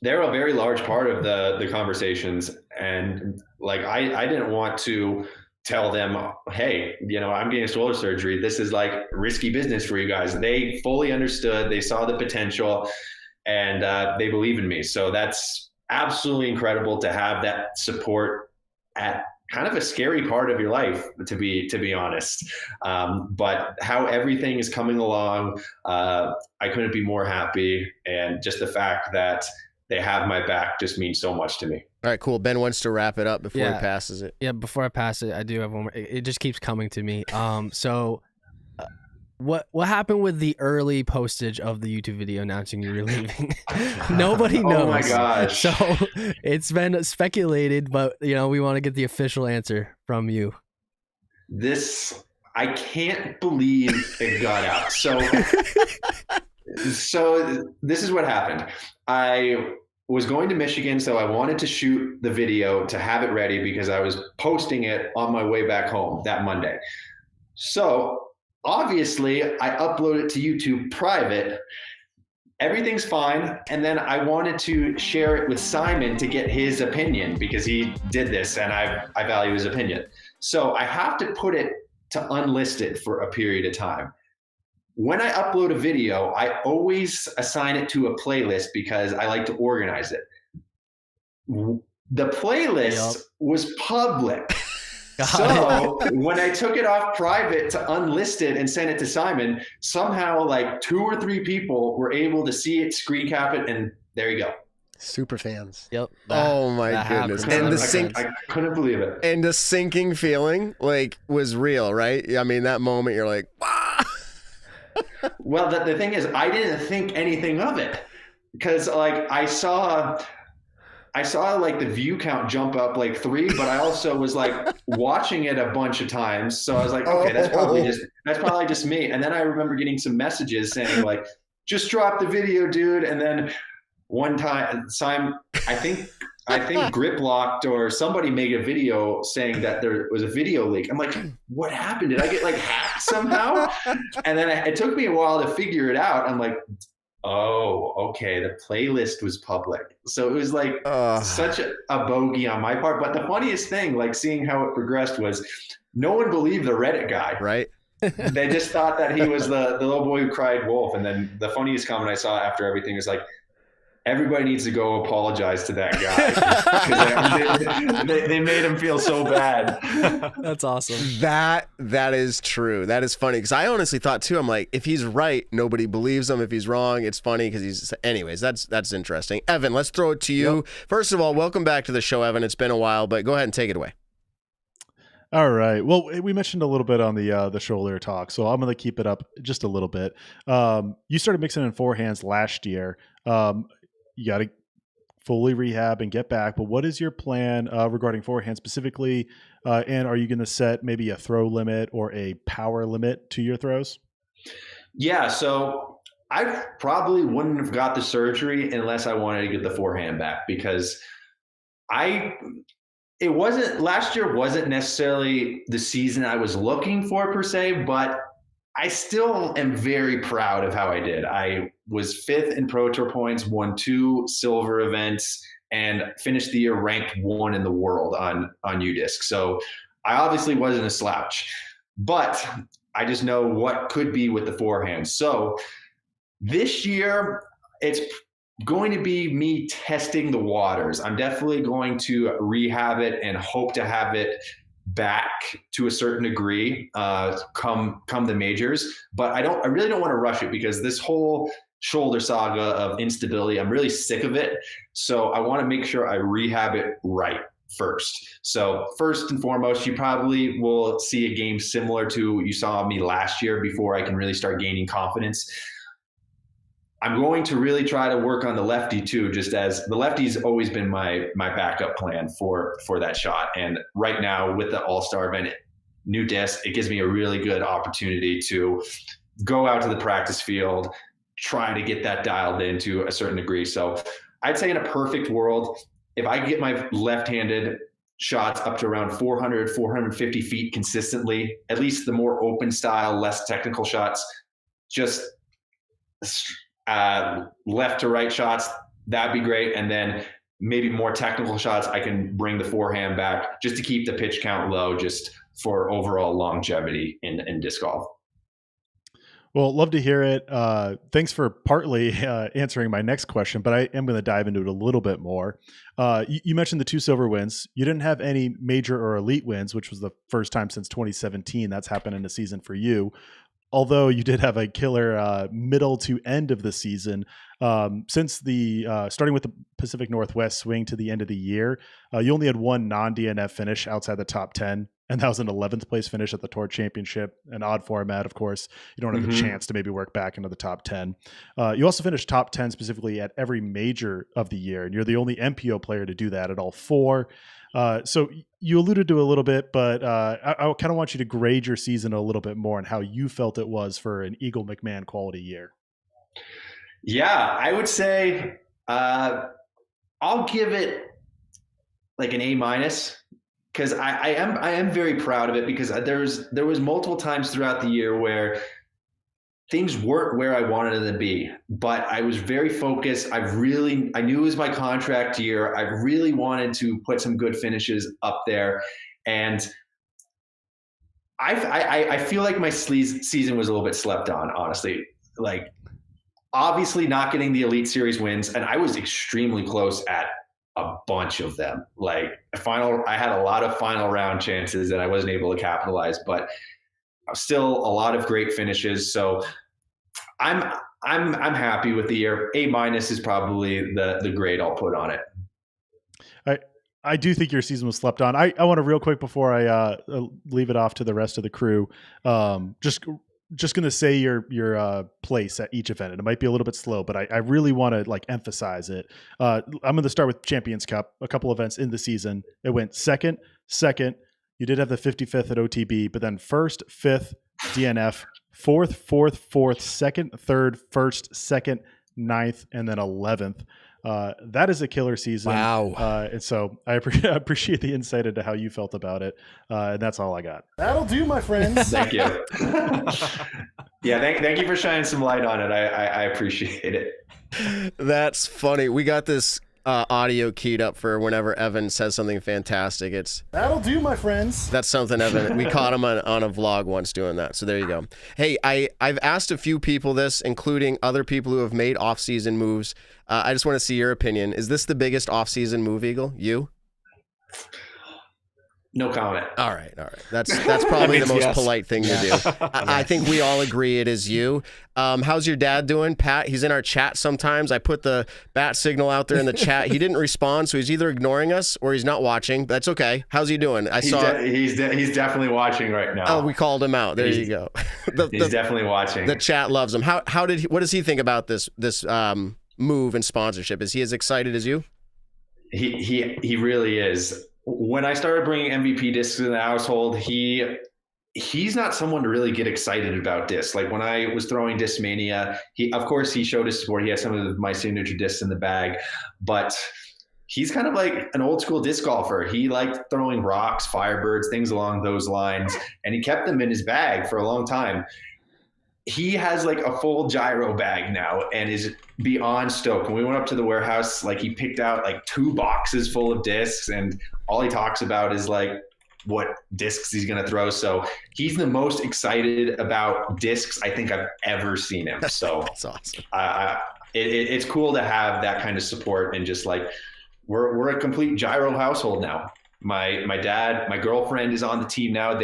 They're a very large part of the conversations, and like I didn't want to tell them, hey, I'm getting shoulder surgery. This is like risky business for you guys. They fully understood. They saw the potential, and they believe in me. So that's absolutely incredible to have that support at kind of a scary part of your life, to be honest. But how everything is coming along, I couldn't be more happy. And just the fact that they have my back just means so much to me. All right, cool. Ben wants to wrap it up before he passes it. Yeah, before I pass it, I do have one more. It just keeps coming to me. So What happened with the early postage of the YouTube video announcing you were leaving? Nobody knows. Oh my gosh. So it's been speculated, but we want to get the official answer from you. I can't believe it got out. So this is what happened. I was going to Michigan, so I wanted to shoot the video to have it ready because I was posting it on my way back home that Monday. So obviously, I upload it to YouTube private. Everything's fine. And then I wanted to share it with Simon to get his opinion because he did this and I value his opinion. So I have to put it to unlisted for a period of time. When I upload a video, I always assign it to a playlist because I like to organize it. The playlist was public. So when I took it off private to unlisted and sent it to Simon, somehow like 2 or 3 people were able to see it, screen cap it, and there you go. Super fans. Yep. Oh my goodness. And I couldn't believe it. And the sinking feeling was real, right? I mean, that moment you're like, ah! Well, the thing is, I didn't think anything of it because I saw the view count jump up 3, but I also was watching it a bunch of times. So I was like, okay, that's probably just me. And then I remember getting some messages saying just drop the video, dude. And then one time, Simon, I think Grip Locked or somebody made a video saying that there was a video leak. I'm like, what happened? Did I get hacked somehow? And then it took me a while to figure it out. I'm like, oh, okay. The playlist was public. So it was such a bogey on my part. But the funniest thing, seeing how it progressed was no one believed the Reddit guy. Right. They just thought that he was the little boy who cried wolf. And then the funniest comment I saw after everything was everybody needs to go apologize to that guy. they made him feel so bad. That's awesome. That is true. That is funny because I honestly thought too. I'm like, if he's right, nobody believes him. If he's wrong, it's funny because he's. Anyways, that's interesting. Evan, let's throw it to you. Yep. First of all, welcome back to the show, Evan. It's been a while, but go ahead and take it away. All right. Well, we mentioned a little bit on the shoulder talk, so I'm going to keep it up just a little bit. You started mixing in forehands last year. You got to fully rehab and get back. But what is your plan regarding forehand specifically? And are you going to set maybe a throw limit or a power limit to your throws? Yeah. So I probably wouldn't have got the surgery unless I wanted to get the forehand back because last year wasn't necessarily the season I was looking for per se, but I still am very proud of how I did. I was 5th in Pro Tour points, won 2 silver events, and finished the year ranked 1 in the world on UDisc. So I obviously wasn't a slouch, but I just know what could be with the forehand. So this year, it's going to be me testing the waters. I'm definitely going to rehab it and hope to have it back to a certain degree come the majors, but I really don't want to rush it because this whole shoulder saga of instability, I'm really sick of it. So I want to make sure I rehab it right first. So first and foremost, you probably will see a game similar to you saw me last year before I can really start gaining confidence. I'm going to really try to work on the lefty too, just as the lefty's always been my backup plan for that shot. And right now with the All-Star event, new disc, it gives me a really good opportunity to go out to the practice field, try to get that dialed in to a certain degree. So I'd say in a perfect world, if I get my left-handed shots up to around 400, 450 feet consistently, at least the more open style, less technical shots, just left to right shots, that'd be great. And then maybe more technical shots, I can bring the forehand back just to keep the pitch count low, just for overall longevity in disc golf. Well, love to hear it. Thanks for partly answering my next question, but I am going to dive into it a little bit more. You mentioned the 2 silver wins. You didn't have any major or elite wins, which was the first time since 2017 that's happened in a season for you. Although you did have a killer middle to end of the season, since the starting with the Pacific Northwest swing to the end of the year, you only had 1 non-DNF finish outside the top 10 and that was an 11th place finish at the Tour Championship, an odd format, of course. You don't have the chance to maybe work back into the top 10. You also finished top 10 specifically at every major of the year, and you're the only MPO player to do that at all 4. So you alluded to it a little bit, but I kind of want you to grade your season a little bit more and how you felt it was for an Eagle McMahon quality year. Yeah, I would say I'll give it like an A-, because I am very proud of it, because there was multiple times throughout the year where things weren't where I wanted them to be, but I was very focused. I knew it was my contract year. I really wanted to put some good finishes up there, and I feel like my season was a little bit slept on, honestly. Like, obviously not getting the Elite Series wins, and I was extremely close at a bunch of them. Like, I had a lot of final round chances that I wasn't able to capitalize, but still a lot of great finishes. So I'm happy with the year. A- is probably the grade I'll put on it. I do think your season was slept on. I want to real quick before I leave it off to the rest of the crew. Just going to say your place at each event, and it might be a little bit slow, but I really want to like emphasize it. I'm going to start with Champions Cup. A couple events in the season, it went second. You did have the 55th at OTB, but then first, 5th, DNF, 4th, second, third, first, second, 9th, and then 11th. That is a killer season. Wow. And so I appreciate the insight into how you felt about it. And that's all I got. That'll do, my friends. Thank you. Yeah, thank you for shining some light on it. I appreciate it. That's funny. We got this audio keyed up for whenever Evan says something fantastic. That'll do, my friends. That's something Evan, we caught him on a vlog once doing that. So there you go. Hey, I've asked a few people this, including other people who have made off-season moves. I just want to see your opinion. Is this the biggest off-season move, Eagle? You? No comment. All right. That's probably the most polite thing to do. I think we all agree it is you. How's your dad doing, Pat? He's in our chat sometimes. I put the bat signal out there in the chat. He didn't respond, so he's either ignoring us or he's not watching. That's okay. How's he doing? He's definitely watching right now. Oh, we called him out. There you go. He's definitely watching. The chat loves him. What does he think about this move and sponsorship? Is he as excited as you? He really is. When I started bringing MVP discs in the household, he's not someone to really get excited about discs. Like when I was throwing Discmania, of course he showed his support. He has some of my signature discs in the bag, but he's kind of like an old school disc golfer. He liked throwing rocks, Firebirds, things along those lines, and he kept them in his bag for a long time. He has like a full gyro bag now and is beyond stoked. When we went up to the warehouse, like he picked out like 2 boxes full of discs, and all he talks about is like what discs he's going to throw. So he's the most excited about discs I think I've ever seen him. So that's awesome. It's cool to have that kind of support, and just like we're a complete gyro household now. My dad, my girlfriend is on the team now.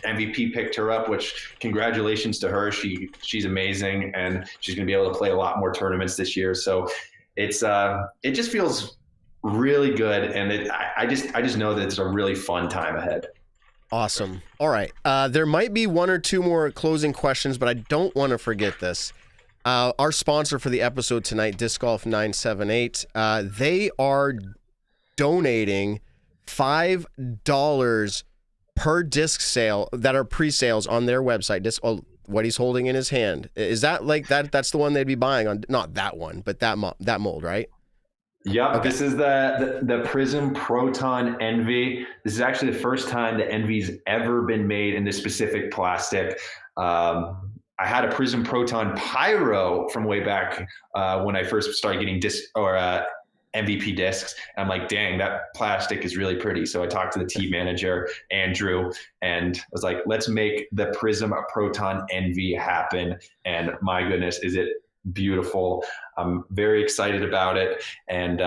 MVP picked her up, which congratulations to her. She's amazing, and she's going to be able to play a lot more tournaments this year. So it just feels really good, and I just know that it's a really fun time ahead. Awesome. All right. There might be 1 or 2 more closing questions, but I don't want to forget this. Our sponsor for the episode tonight, Disc Golf 978, they are donating $5 per disc sale that are pre-sales on their website. What he's holding in his hand, is that like that? That's the one they'd be buying on. Not that one, but that mold, right? Yep. Okay. This is the Prism Proton Envy. This is actually the first time the Envy's ever been made in this specific plastic. I had a Prism Proton Pyro from way back when I first started getting MVP discs. And I'm like, dang, that plastic is really pretty. So I talked to the team manager, Andrew, and was like, let's make the Prism Proton Envy happen. And my goodness, is it beautiful. I'm very excited about it. And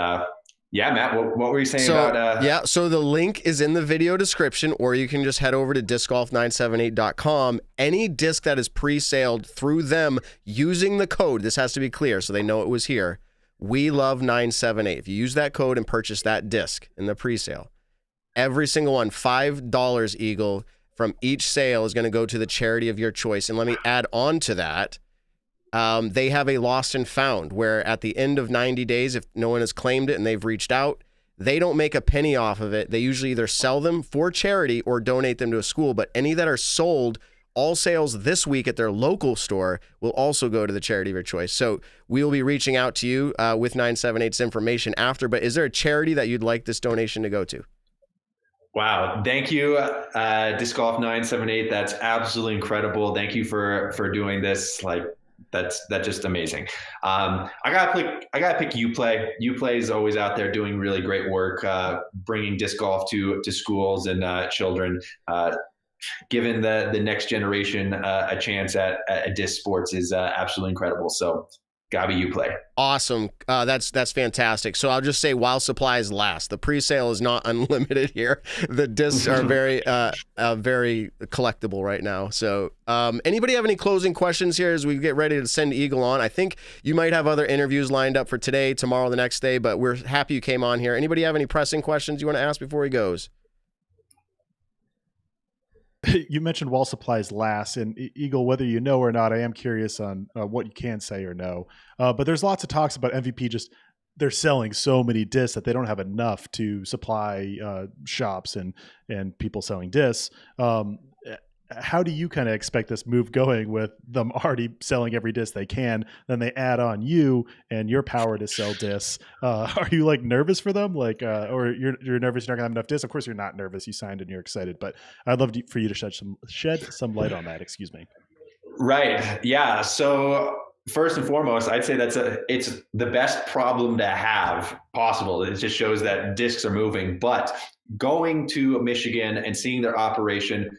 yeah, Matt, what were you saying about... Yeah, so the link is in the video description, or you can just head over to discgolf978.com. Any disc that is pre-saled through them using the code, this has to be clear so they know it was here, We Love 978. If you use that code and purchase that disc in the pre-sale, Every single one, $5, Eagle, from each sale is going to go to the charity of your choice. And let me add on to that. They have a lost and found where at the end of 90 days, if no one has claimed it and they've reached out, they don't make a penny off of it. They usually either sell them for charity or donate them to a school. But any that are sold, all sales this week at their local store will also go to the charity of your choice. So we will be reaching out to you with 978's information after. But is there a charity that you'd like this donation to go to? Wow. Thank you, Disc Golf 978. That's absolutely incredible. Thank you for doing this. Like, that's just amazing. I gotta pick UPlay. UPlay is always out there doing really great work, bringing disc golf to schools and children, giving the next generation a chance at disc sports is absolutely incredible. So gotta be UPlay. Awesome. That's fantastic. So I'll just say while supplies last, the pre-sale is not unlimited here. The discs are very collectible right now. So anybody have any closing questions here as we get ready to send Eagle on? I think you might have other interviews lined up for today, tomorrow, the next day, but we're happy you came on here. Anybody have any pressing questions you want to ask before he goes? You mentioned while supplies last, and Eagle, whether you know or not, I am curious on what you can say or know. But there's lots of talks about MVP just they're selling so many discs that they don't have enough to supply shops and people selling discs. How do you kind of expect this move going with them already selling every disc they can? Then they add on you and your power to sell discs. Are you like nervous for them? Like, or you're nervous you're not gonna have enough discs? Of course you're not nervous. You signed and you're excited, but I'd love for you to shed some light on that. Excuse me. Right. Yeah. So first and foremost, I'd say it's the best problem to have possible. It just shows that discs are moving, but going to Michigan and seeing their operation,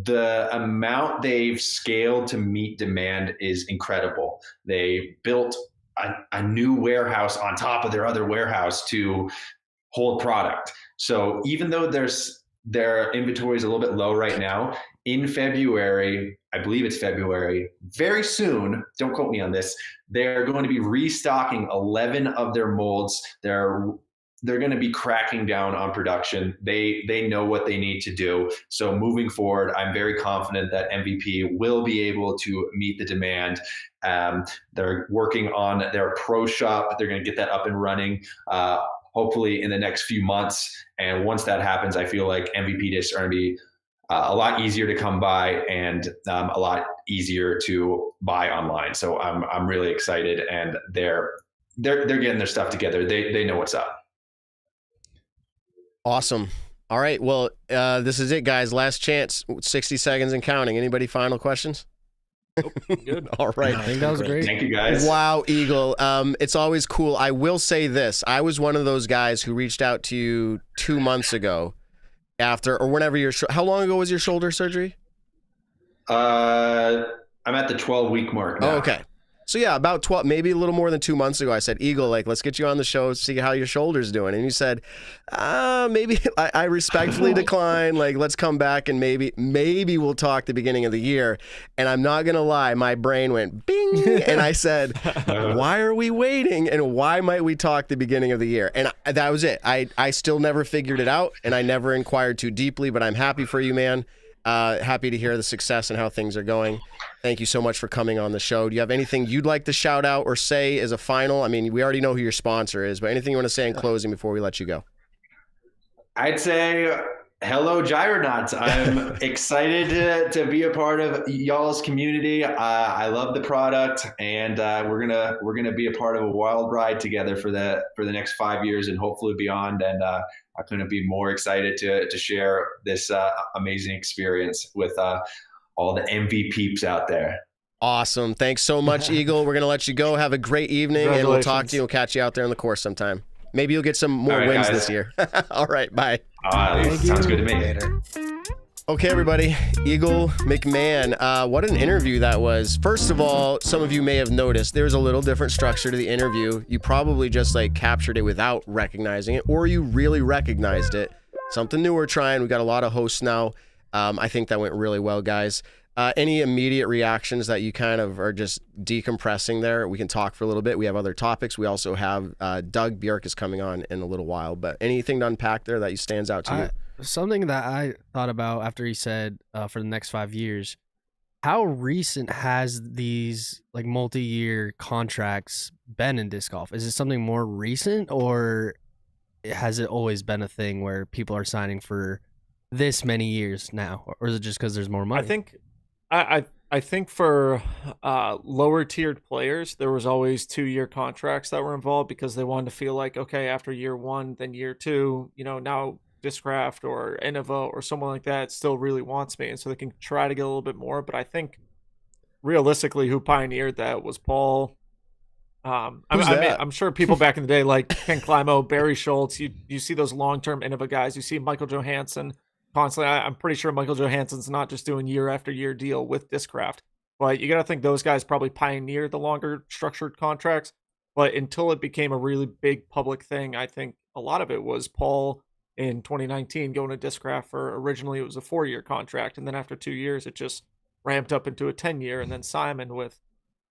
the amount they've scaled to meet demand is incredible. They built a new warehouse on top of their other warehouse to hold product. So even though their inventory is a little bit low right now, in February, I believe it's February, very soon, don't quote me on this, they're going to be restocking 11 of their molds. They're going to be cracking down on production. They know what they need to do. So moving forward, I'm very confident that MVP will be able to meet the demand. They're working on their pro shop. They're going to get that up and running, hopefully in the next few months. And once that happens, I feel like MVP discs are going to be a lot easier to come by and a lot easier to buy online. So I'm really excited, and they're getting their stuff together. They know what's up. Awesome. All right. Well, this is it, guys. Last chance, 60 seconds and counting. Anybody final questions? Nope, good. All right. I think that was great. Thank you, guys. Wow, Eagle. It's always cool. I will say this. I was one of those guys who reached out to you 2 months ago after, or whenever how long ago was your shoulder surgery? I'm at the 12-week mark now. Oh, okay. So yeah, about 12, maybe a little more than 2 months ago, I said, Eagle, like, let's get you on the show, see how your shoulder's doing. And you said, maybe I respectfully decline. Like, let's come back and maybe we'll talk the beginning of the year. And I'm not going to lie, my brain went bing. And I said, why are we waiting? And why might we talk the beginning of the year? And that was it. I still never figured it out, and I never inquired too deeply, but I'm happy for you, man. Happy to hear the success and how things are going. Thank you so much for coming on the show. Do you have anything you'd like to shout out or say as a final? I mean, we already know who your sponsor is, but anything you want to say in closing before we let you go? I'd say hello, Gyronauts. I'm excited to be a part of y'all's community. I love the product, and we're gonna be a part of a wild ride together for the next 5 years and hopefully beyond. And I couldn't be more excited to share this amazing experience with all the MVP peeps out there. Awesome. Thanks so much, Eagle. We're going to let you go. Have a great evening, and we'll talk to you. We'll catch you out there on the course sometime. Maybe you'll get some more wins guys. this year. All right. Bye. Sounds good to me. Later. Okay, everybody. Eagle McMahon. What an interview that was. First of all, some of you may have noticed there's a little different structure to the interview. You probably just like captured it without recognizing it, or you really recognized it. Something new we're trying. We got a lot of hosts now. I think that went really well, guys. Any immediate reactions that you kind of are just decompressing there? We can talk for a little bit. We have other topics. We also have Doug Bjork is coming on in a little while, but anything to unpack there that stands out to you? something that I thought about after he said for the next 5 years, how recent has these like multi-year contracts been in disc golf? Is it something more recent, or has it always been a thing where people are signing for this many years now, or is it just because there's more money? I think for lower tiered players, there was always 2-year contracts that were involved because they wanted to feel like, okay, after year 1, then year 2, now Discraft or Innova or someone like that still really wants me, and so they can try to get a little bit more. But I think realistically, who pioneered that was Paul. I'm sure people back in the day like Ken Climo, Barry Schultz. You see those long-term Innova guys. You see Michael Johansson constantly. I'm pretty sure Michael Johansson's not just doing year after year deal with Discraft, but you got to think those guys probably pioneered the longer structured contracts. But until it became a really big public thing, I think a lot of it was Paul in 2019 going to Discraft for, originally it was a 4-year contract, and then after 2 years it just ramped up into a 10-year, and then Simon with,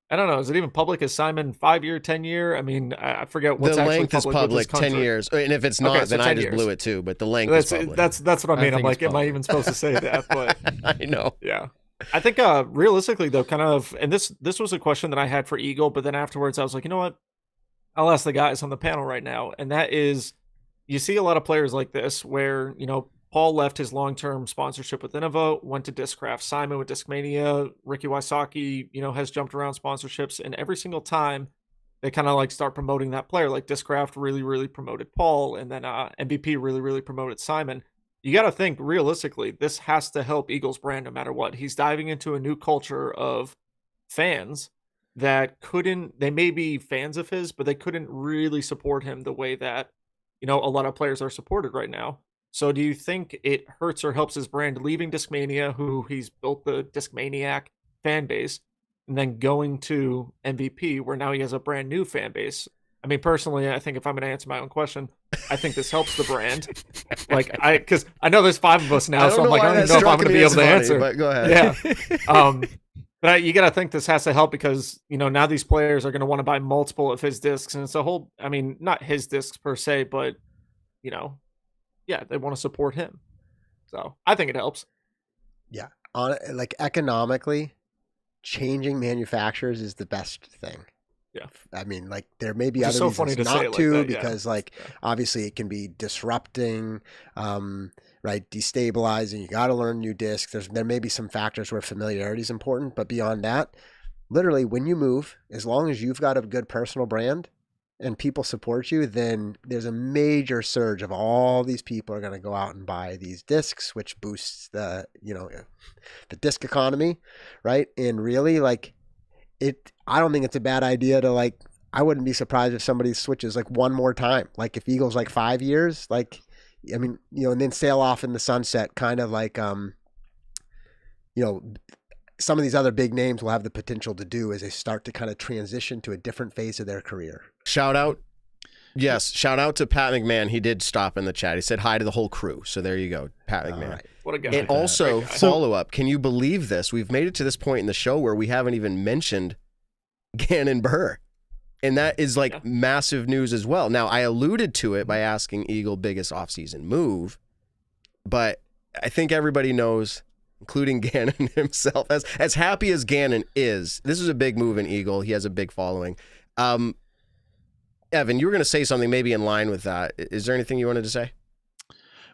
I don't know, is it even public? Is Simon 5-year, 10-year? I mean, I forget what's the actually length is public, 10 years, and if it's not, Okay, so then I 10 just years. blew it too. But the length is public. That's what I mean. I'm think like, it's am I even supposed to say that? But I know. yeah, I think realistically though, kind of, and this was a question that I had for Eagle, but then afterwards I was like, you know what? I'll ask the guys on the panel right now, and that is, you see a lot of players like this where, Paul left his long-term sponsorship with Innova, went to Discraft. Simon with Discmania, Ricky Wysocki, has jumped around sponsorships, and every single time they kind of like start promoting that player. Like Discraft really, really promoted Paul, and then MVP really, really promoted Simon. You got to think realistically, this has to help Eagles' brand no matter what. He's diving into a new culture of fans that they may be fans of his, but they couldn't really support him the way that, a lot of players are supported right now. So do you think it hurts or helps his brand leaving Discmania, who he's built the Discmaniac fan base, and then going to MVP, where now he has a brand new fan base? I mean, personally, I think if I'm going to answer my own question, I think this helps the brand. Because I know there's 5 of us now, so I'm like, I don't even know if I'm going to be able to answer. But go ahead. Yeah. But you got to think this has to help because, now these players are going to want to buy multiple of his discs. And it's a whole, I mean, not his discs per se, but, yeah, they want to support him. So I think it helps. Yeah. Like economically, changing manufacturers is the best thing. Yeah. I mean, like there may be Which other is so reasons funny to not say it like to, that, because obviously it can be disrupting, right? Destabilizing. You got to learn new discs. There may be some factors where familiarity is important, but beyond that, literally when you move, as long as you've got a good personal brand and people support you, then there's a major surge of all these people are going to go out and buy these discs, which boosts the disc economy, right? And really, like I don't think it's a bad idea to I wouldn't be surprised if somebody switches one more time. Like if Eagles 5 years, and then sail off in the sunset, kind of some of these other big names will have the potential to do as they start to kind of transition to a different phase of their career. Shout out to Pat McMahon. He did stop in the chat. He said hi to the whole crew. So there you go, Pat McMahon. Right. What a guy. And also, follow up. Can you believe this? We've made it to this point in the show where we haven't even mentioned Gannon Burr. And that is massive news as well. Now, I alluded to it by asking Eagle biggest offseason move, but I think everybody knows, including Gannon himself, as happy as Gannon is, this is a big move in Eagle. He has a big following. Evan, you were going to say something maybe in line with that. Is there anything you wanted to say?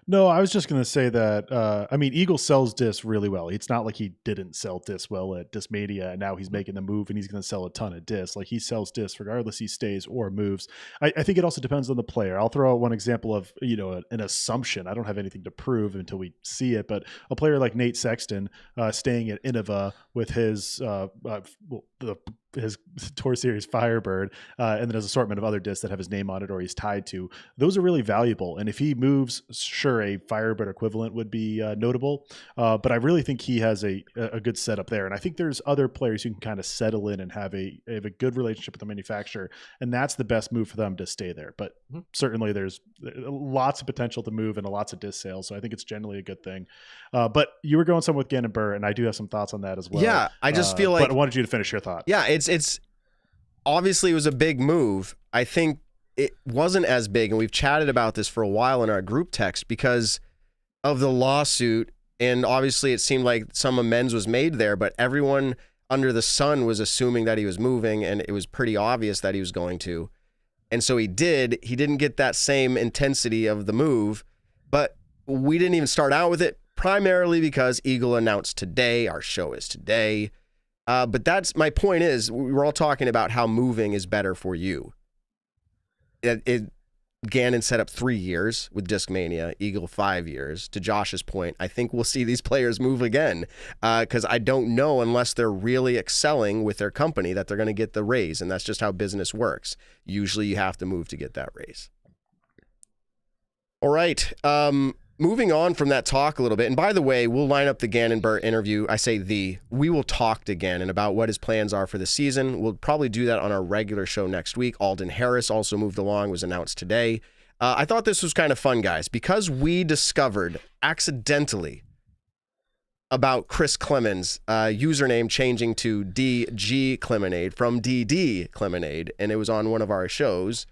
No, I was just going to say that, Eagle sells discs really well. It's not like he didn't sell discs well at Discmania, and now he's making the move and he's going to sell a ton of discs. Like he sells discs regardless he stays or moves. I think it also depends on the player. I'll throw out one example of, an assumption. I don't have anything to prove until we see it, but a player like Nate Sexton staying at Innova with his Tour Series Firebird, and then his assortment of other discs that have his name on it or he's tied to. Those are really valuable. And if he moves, sure, a Firebird equivalent would be notable. But I really think he has a good setup there. And I think there's other players who can kind of settle in and have a good relationship with the manufacturer. And that's the best move for them to stay there. But certainly there's lots of potential to move and lots of disc sales. So I think it's generally a good thing. But you were going somewhere with Gannon Burr, and I do have some thoughts on that as well. Yeah, I just feel like... But I wanted you to finish your thought. Yeah, it's obviously it was a big move. I think it wasn't as big, and we've chatted about this for a while in our group text, because of the lawsuit. And obviously it seemed like some amends was made there, but everyone under the sun was assuming that he was moving, and it was pretty obvious that he was going to. And so he did. He didn't get that same intensity of the move, but we didn't even start out with it, primarily because Eagle announced today. Our show is today. But that's my point is, we're all talking about how moving is better for you. Gannon set up 3 years with Discmania, Eagle 5 years. To Josh's point, I think we'll see these players move again because I don't know, unless they're really excelling with their company, that they're going to get the raise, and that's just how business works. Usually you have to move to get that raise. All right, moving on from that talk a little bit, and by the way, we'll line up the Gannon Burt interview. I say we will talk to Gannon about what his plans are for the season. We'll probably do that on our regular show next week. Alden Harris also moved along, was announced today. I thought this was kind of fun, guys, because we discovered accidentally about Chris Clemens' username changing to DG Clemonade from DD Clemonade, and it was on one of our shows.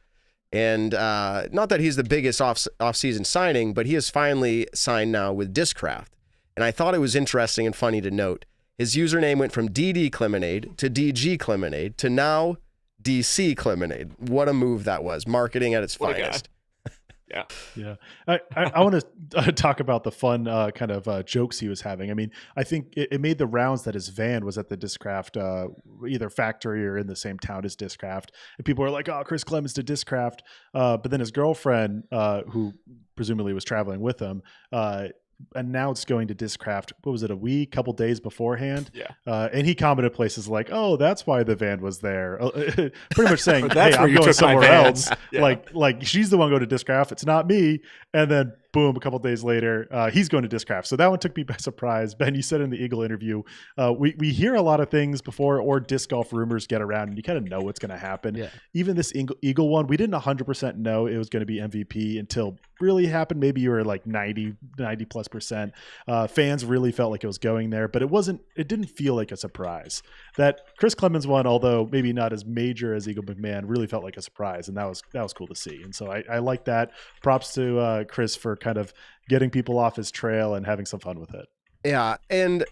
And not that he's the biggest off-season signing, but he is finally signed now with Discraft. And I thought it was interesting and funny to note, his username went from DD Clemonade to DG Clemonade to now DC Clemonade. What a move that was. Marketing at its finest. Yeah. I want to talk about the fun kind of jokes he was having. I mean, I think it made the rounds that his van was at the Discraft either factory or in the same town as Discraft, and people were like, "Oh, Chris Clemens to Discraft," but then his girlfriend, who presumably was traveling with him, announced going to Discraft. What was it, a couple days beforehand? Yeah. And he commented places like, "Oh, that's why the van was there," pretty much saying, That's "Hey, where I'm you going took my somewhere van." else." Yeah. Like she's the one going to Discraft. It's not me. And then boom, a couple days later, he's going to Discraft. So that one took me by surprise. Ben, you said in the Eagle interview, we hear a lot of things before or disc golf rumors get around, and you kind of know what's going to happen. Yeah. Even this Eagle one, we didn't 100% know it was going to be MVP until really happened. Maybe you were like 90+%. Fans really felt like it was going there, but it didn't feel like a surprise. That Chris Clemens one, although maybe not as major as Eagle McMahon, really felt like a surprise, and that was cool to see. And so I like that. Props to Chris for kind of getting people off his trail and having some fun with it. Yeah, and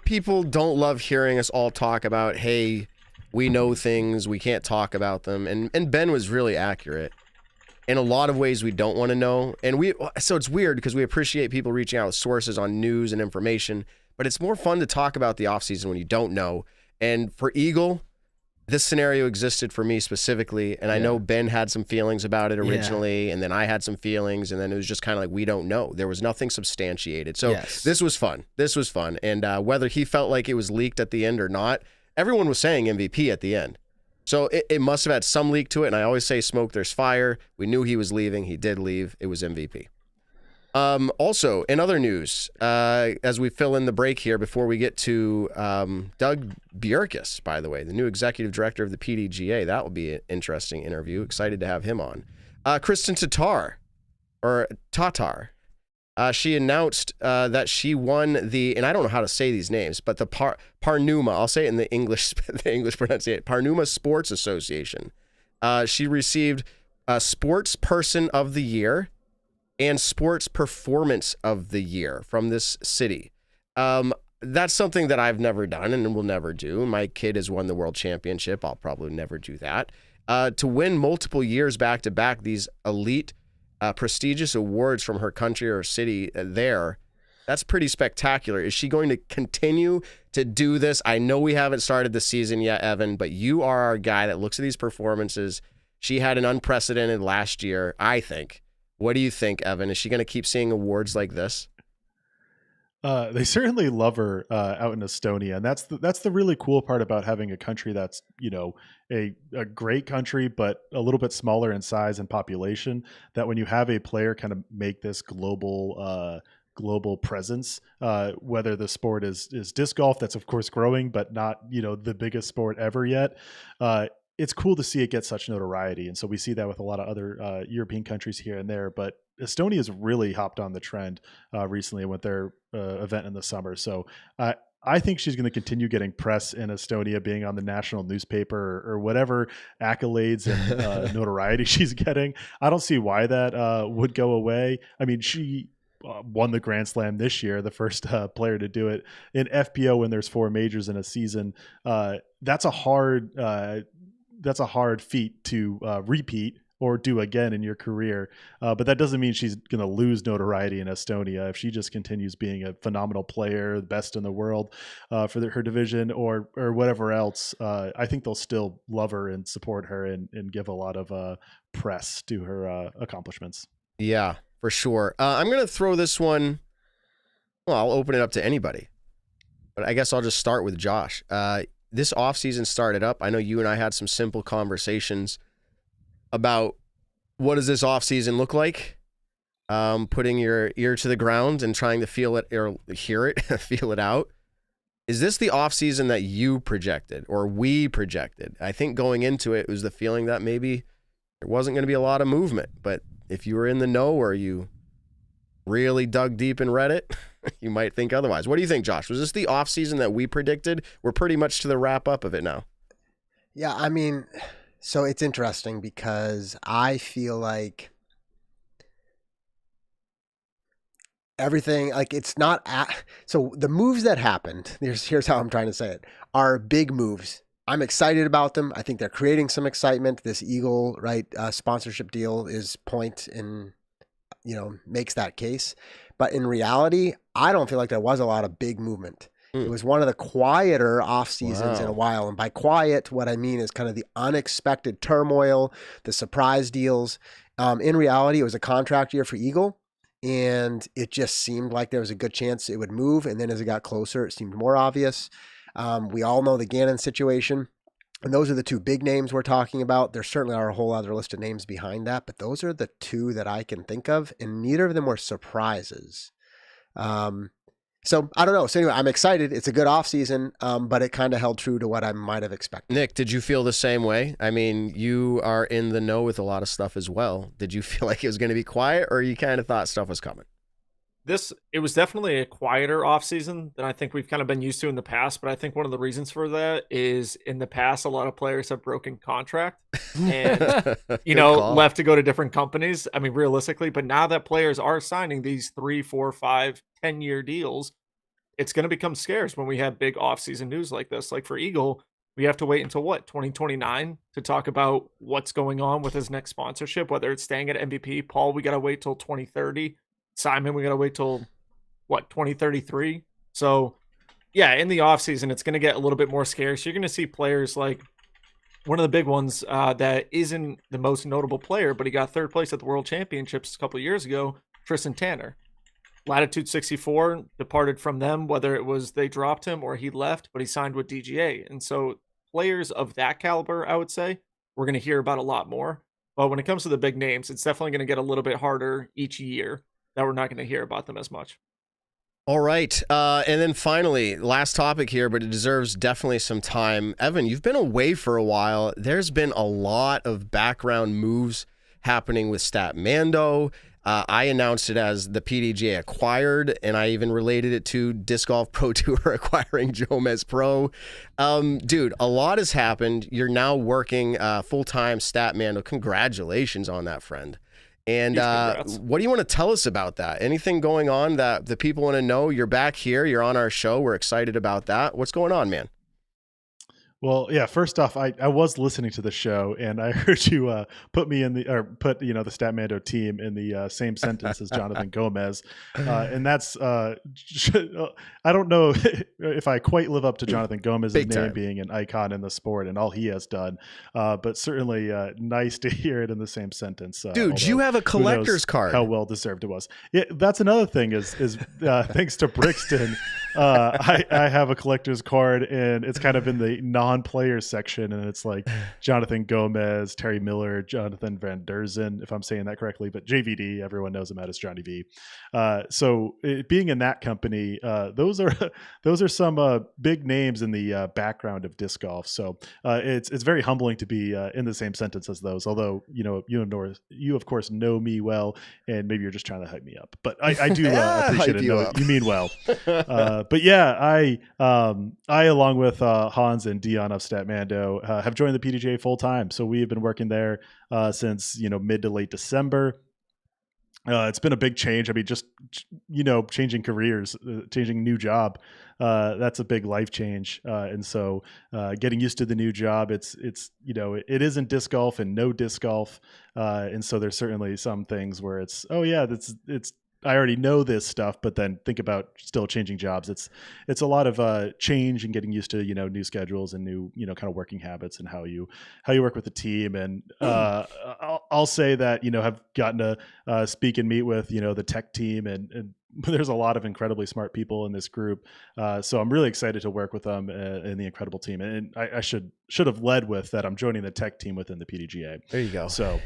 people don't love hearing us all talk about, hey, we know things, we can't talk about them, and Ben was really accurate. In a lot of ways we don't want to know, so it's weird because we appreciate people reaching out with sources on news and information, but it's more fun to talk about the offseason when you don't know. And for Eagle, this scenario existed for me specifically, and I know Ben had some feelings about it originally, and then I had some feelings, and then it was just kind of like, we don't know. There was nothing substantiated. So This was fun. And whether he felt like it was leaked at the end or not, everyone was saying MVP at the end. So it must have had some leak to it, and I always say smoke, there's fire. We knew he was leaving. He did leave. It was MVP. Also, in other news, as we fill in the break here before we get to Doug Bjerkes, by the way, the new executive director of the PDGA. That will be an interesting interview. Excited to have him on. Kristen Tatar, she announced that she won and I don't know how to say these names, but the Parnuma, I'll say it in the English pronunciation, Parnuma Sports Association. She received Sports Person of the Year and Sports Performance of the Year from this city. That's something that I've never done and will never do. My kid has won the world championship. I'll probably never do that. To win multiple years back to back these elite, prestigious awards from her country or city that's pretty spectacular. Is she going to continue to do this? I know we haven't started the season yet, Evan, but you are our guy that looks at these performances. She had an unprecedented last year, I think. What do you think, Evan? Is she going to keep seeing awards like this? They certainly love her out in Estonia, and that's the really cool part about having a country that's a great country, but a little bit smaller in size and population. That when you have a player kind of make this global presence, whether the sport is disc golf, that's of course growing, but not the biggest sport ever yet. It's cool to see it get such notoriety. And so we see that with a lot of other European countries here and there, but Estonia's really hopped on the trend recently with their event in the summer. So I think she's going to continue getting press in Estonia, being on the national newspaper or whatever accolades and notoriety she's getting. I don't see why that would go away. I mean, she won the Grand Slam this year, the first player to do it in FPO when there's 4 majors in a season. That's a hard feat to repeat or do again in your career. But that doesn't mean she's going to lose notoriety in Estonia. If she just continues being a phenomenal player, the best in the world for her division or whatever else, I think they'll still love her and support her and give a lot of press to her accomplishments. Yeah, for sure. I'm going to throw this one. Well, I'll open it up to anybody, but I guess I'll just start with Josh. This offseason started up. I know you and I had some simple conversations about what does this offseason look like? Putting your ear to the ground and trying to feel it or hear it, feel it out. Is this the offseason that you projected or we projected? I think going into it was the feeling that maybe there wasn't going to be a lot of movement. But if you were in the know or you really dug deep and read it, you might think otherwise. What do you think, Josh? Was this the offseason that we predicted? We're pretty much to the wrap up of it now. Yeah, I mean, so it's interesting because I feel like everything, like it's not so the moves that happened, here's how I'm trying to say it, are big moves. I'm excited about them. I think they're creating some excitement. This Eagle, right, sponsorship deal is point in, makes that case. But in reality, I don't feel like there was a lot of big movement. It was one of the quieter off seasons in a while. And by quiet, what I mean is kind of the unexpected turmoil, the surprise deals. In reality, it was a contract year for Eagle, and it just seemed like there was a good chance it would move. And then as it got closer, it seemed more obvious. We all know the Gannon situation, and those are the 2 big names we're talking about. There certainly are a whole other list of names behind that, but those are the 2 that I can think of, and neither of them were surprises. So I don't know. So anyway, I'm excited. It's a good offseason, but it kind of held true to what I might have expected. Nick, did you feel the same way? I mean, you are in the know with a lot of stuff as well. Did you feel like it was going to be quiet, or you kind of thought stuff was coming? It was definitely a quieter offseason than I think we've kind of been used to in the past. But I think one of the reasons for that is in the past, a lot of players have broken contract and, left to go to different companies. I mean, realistically, but now that players are signing these 3, 4, 5, 10-year deals, it's going to become scarce when we have big offseason news like this. Like for Eagle, we have to wait until 2029 to talk about what's going on with his next sponsorship, whether it's staying at MVP. Paul, we got to wait till 2030. Simon, we got to wait till 2033. So yeah, in the offseason, it's going to get a little bit more scarce. You're going to see players like one of the big ones that isn't the most notable player, but he got 3rd place at the World Championships a couple of years ago, Tristan Tanner. Latitude 64 departed from them, whether it was they dropped him or he left, but he signed with DGA. And so players of that caliber, I would say, we're going to hear about a lot more. But when it comes to the big names, it's definitely going to get a little bit harder each year that we're not going to hear about them as much. All right. And then finally, last topic here, but it deserves definitely some time. Evan, you've been away for a while. There's been a lot of background moves happening with Statmando. I announced it as the PDGA acquired, and I even related it to Disc Golf Pro Tour acquiring Jomez Pro. Dude, a lot has happened. You're now working full-time Statmando. Congratulations on that, friend. And what do you want to tell us about that? Anything going on that the people want to know? You're back here. You're on our show. We're excited about that. What's going on, man? Well, yeah, first off, I was listening to the show and I heard you put the Statmando team in the same sentence as Jonathan Gomez. And that's, I don't know if I quite live up to Jonathan Gomez's name being an icon in the sport and all he has done. But certainly nice to hear it in the same sentence. Dude, you have a collector's card. How well deserved it was. Yeah, that's another thing is thanks to Brixton, I have a collector's card and it's kind of in the non-player section, and it's like Jonathan Gomez, Terry Miller, Jonathan Van Derzen, if I'm saying that correctly, but JVD, everyone knows him as Johnny V. So being in that company, those are some big names in the background of disc golf. So it's very humbling to be in the same sentence as those. Although you of course know me well, and maybe you're just trying to hype me up, but I do appreciate it. You mean well. But yeah, I along with Hans and Dion of Statmando have joined the PDGA full time. So we have been working there since mid to late December. It's been a big change. I mean, just, changing careers, changing new job. That's a big life change. And so getting used to the new job, it isn't disc golf and no disc golf. And so there's certainly some things where it's I already know this stuff, but then think about still changing jobs. It's a lot of change and getting used to, new schedules and new, kind of working habits and how you work with the team. And I'll say that, have gotten to speak and meet with, the tech team and there's a lot of incredibly smart people in this group. So I'm really excited to work with them and the incredible team. And I should have led with that. I'm joining the tech team within the PDGA. There you go. So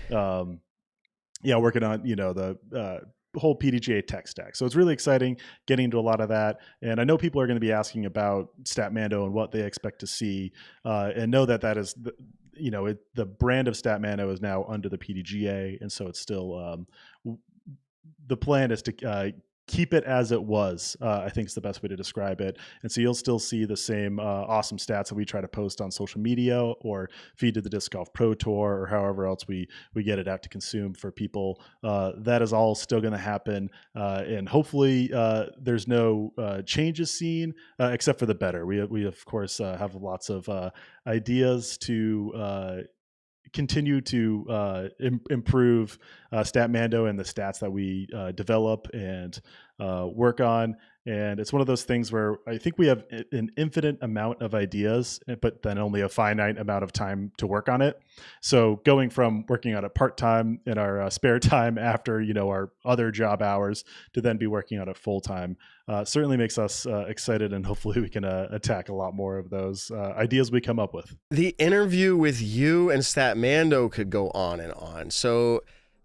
working on, the whole PDGA tech stack. So it's really exciting getting into a lot of that. And I know people are going to be asking about StatMando and what they expect to see, and know that is, the brand of StatMando is now under the PDGA. And so it's still, the plan is to keep it as it was, I think is the best way to describe it. And so you'll still see the same awesome stats that we try to post on social media or feed to the Disc Golf Pro Tour or however else we get it out to consume for people. That is all still going to happen. And hopefully there's no changes seen except for the better. We of course have lots of ideas to continue to improve StatMando and the stats that we develop and work on. And it's one of those things where I think we have an infinite amount of ideas, but then only a finite amount of time to work on it. So going from working on it part-time in our spare time after, our other job hours to then be working on it full-time certainly makes us excited, and hopefully we can attack a lot more of those ideas we come up with. The interview with you and StatMando could go on and on. So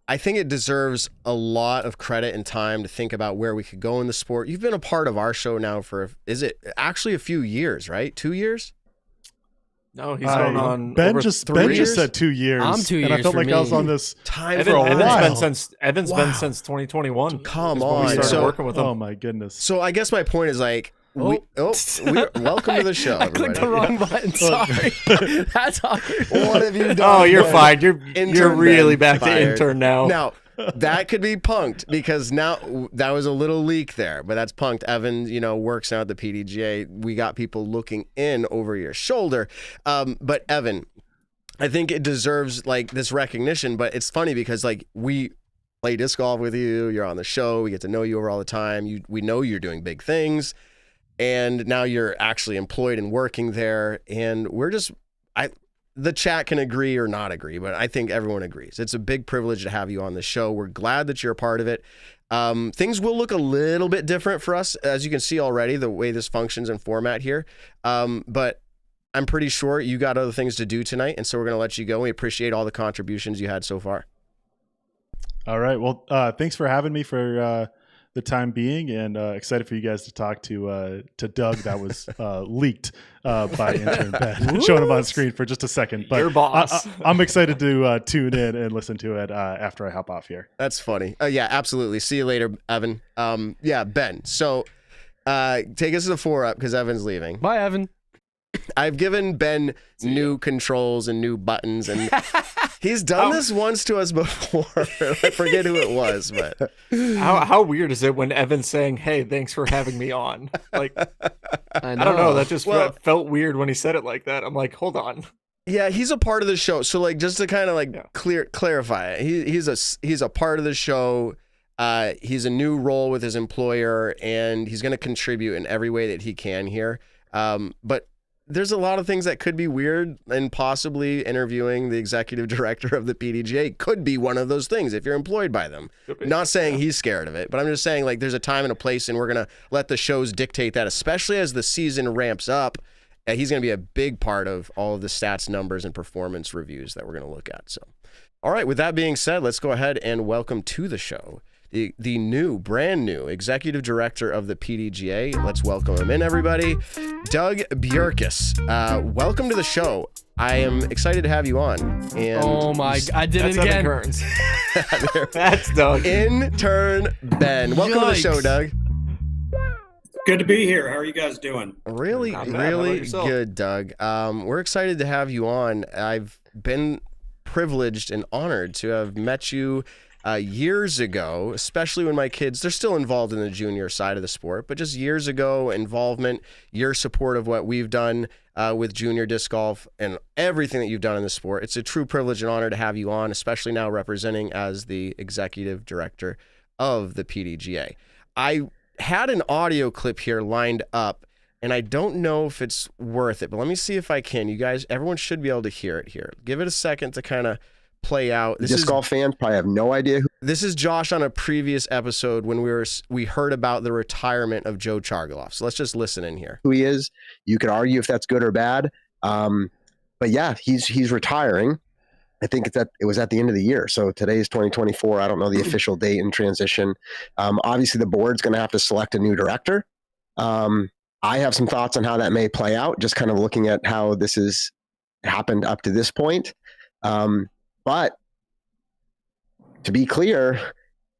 I think it deserves a lot of credit and time to think about where we could go in the sport. You've been a part of our show now for, is it actually a few years, right? 2 years? No, he's going on. Ben just said 2 years. I'm 2 years. And I felt like I was on this time for a while. Evan's been since 2021. Come when we on. started So, working with him. Oh my goodness. so I guess my point is like, welcome to the show. I clicked the wrong button. Sorry. That's awkward. What have you done? Oh, you're fine. You're Intern really Ben back to fired. intern now. Now, that could be punked because now that was a little leak there, but that's punked. Evan, works now at the PDGA. We got people looking in over your shoulder. But Evan, I think it deserves like this recognition, but it's funny because like we play disc golf with you, you're on the show, we get to know you over all the time. We know you're doing big things. And now you're actually employed and working there. And the chat can agree or not agree, but I think everyone agrees. It's a big privilege to have you on the show. We're glad that you're a part of it. Things will look a little bit different for us, as you can see already, the way this functions and format here. But I'm pretty sure you got other things to do tonight, and so we're going to let you go. We appreciate all the contributions you had so far. All right. Well, thanks for having me for the time being, and excited for you guys to talk to Doug. That was leaked by intern Ben, showing him on screen for just a second. But Your boss. I'm excited to tune in and listen to it after I hop off here. That's funny. Yeah, absolutely. See you later, Evan. Yeah, Ben. So take us to the 4-up because Evan's leaving. Bye, Evan. I've given Ben new controls and new buttons, and he's done this once to us before. I forget who it was, but How weird is it when Evan's saying, "Hey, thanks for having me on"? Like, I I don't know. That just Well- felt weird when he said it like that. I'm like, hold on. yeah, he's a part of the show. So like, just to kind of like clarify it, he's a part of the show. He's a new role with his employer, and he's going to contribute in every way that he can here. But there's a lot of things that could be weird, and possibly interviewing the executive director of the PDGA could be one of those things if you're employed by them. Not saying he's scared of it, but I'm just saying like there's a time and a place, and we're going to let the shows dictate that, especially as the season ramps up. He's going to be a big part of all of the stats, numbers, and performance reviews that we're going to look at. So, all right, with that being said, let's go ahead and welcome to the show the brand new executive director of the PDGA. Let's welcome him in, everybody. Doug Bjerkes. Welcome to the show. I am excited to have you on. And Oh my! I did it That's Evan again. Kearns. That's Doug. intern Ben. Welcome to the show, Yikes. Doug. Good to be here. How are you guys doing? Really, Not bad. How about really yourself? good, Doug. We're excited to have you on. I've been privileged and honored to have met you years ago, especially when my kids, they're still involved in the junior side of the sport, but just years ago, involvement, your support of what we've done with junior disc golf and everything that you've done in the sport. It's a true privilege and honor to have you on, especially now representing as the executive director of the PDGA. I had an audio clip here lined up, and I don't know if it's worth it, but let me see if I can. You guys, everyone should be able to hear it here. Give it a second to kind of play out. Disc golf fans probably have no idea who. This is Josh on a previous episode when we heard about the retirement of Joe Chargaloff. So let's just listen in here. Who he is. You could argue if that's good or bad. But yeah, he's retiring. I think it was at the end of the year. So today is 2024. I don't know the official date and transition. Obviously the board's going to have to select a new director. I have some thoughts on how that may play out, just kind of looking at how this has happened up to this point. But to be clear,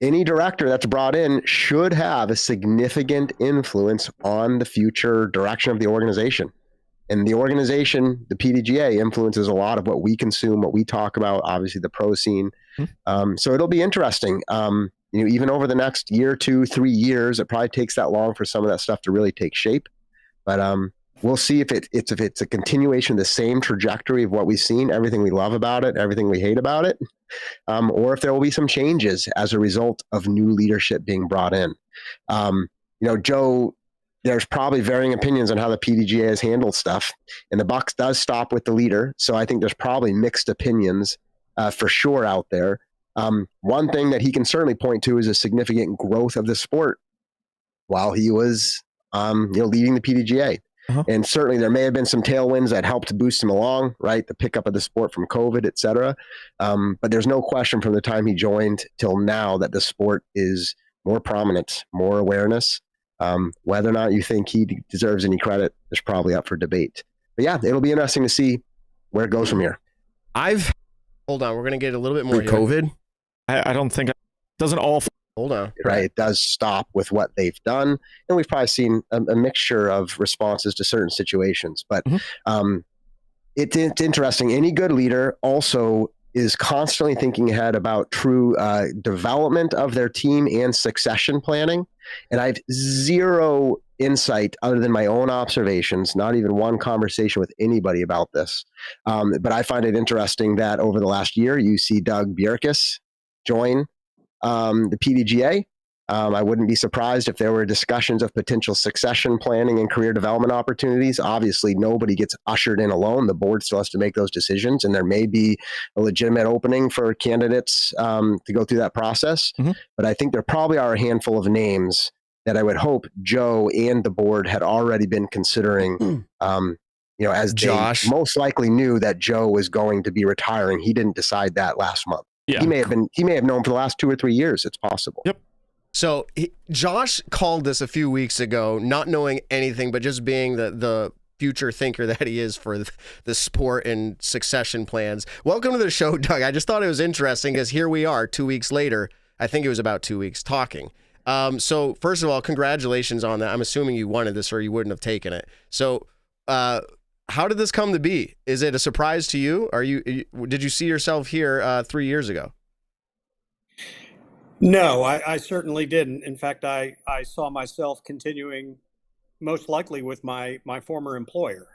any director that's brought in should have a significant influence on the future direction of the organization. And the organization, the PDGA, influences a lot of what we consume, what we talk about, obviously the pro scene. So it'll be interesting. Even over the next year, 2, 3 years, it probably takes that long for some of that stuff to really take shape. But we'll see if it's a continuation of the same trajectory of what we've seen, everything we love about it, everything we hate about it, or if there will be some changes as a result of new leadership being brought in. Joe, there's probably varying opinions on how the PDGA has handled stuff, and the buck does stop with the leader. So I think there's probably mixed opinions for sure out there. One thing that he can certainly point to is a significant growth of the sport while he was leading the PDGA. And certainly there may have been some tailwinds that helped boost him along, right? The pickup of the sport from COVID, et cetera. But there's no question from the time he joined till now that the sport is more prominent, more awareness. Whether or not you think he deserves any credit is probably up for debate. But yeah, it'll be interesting to see where it goes from here. Hold on, we're going to get a little bit more COVID. I don't think it doesn't all. Hold on. Right. It does stop with what they've done. And we've probably seen a mixture of responses to certain situations. But it's interesting. Any good leader also is constantly thinking ahead about true development of their team and succession planning. And I have zero insight other than my own observations, not even one conversation with anybody about this. But I find it interesting that over the last year, you see Doug Bjerkes join the PDGA. I wouldn't be surprised if there were discussions of potential succession planning and career development opportunities. Obviously, nobody gets ushered in alone. The board still has to make those decisions, and there may be a legitimate opening for candidates to go through that process. But I think there probably are a handful of names that I would hope Joe and the board had already been considering. As Josh they most likely knew that Joe was going to be retiring. He didn't decide that last month. Yeah. He may have known for the last 2 or 3 years. It's possible. Yep. So Josh called this a few weeks ago, not knowing anything, but just being the future thinker that he is for the sport and succession plans. Welcome to the show, Doug. I just thought it was interesting because here we are 2 weeks later. I think it was about 2 weeks talking. So first of all, congratulations on that. I'm assuming you wanted this or you wouldn't have taken it. So how did this come to be? Is it a surprise to you? Did you see yourself here 3 years ago? No, I certainly didn't. In fact, I saw myself continuing most likely with my former employer.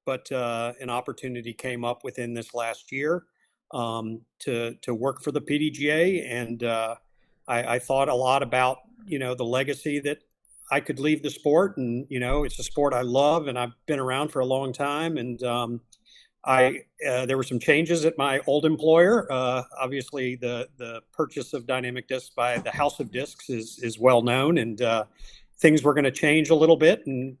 But an opportunity came up within this last year to work for the PDGA. And I thought a lot about, the legacy that I could leave the sport. And, it's a sport I love and I've been around for a long time. And there were some changes at my old employer. Obviously, the purchase of Dynamic Discs by the House of Discs is well known, and things were going to change a little bit. And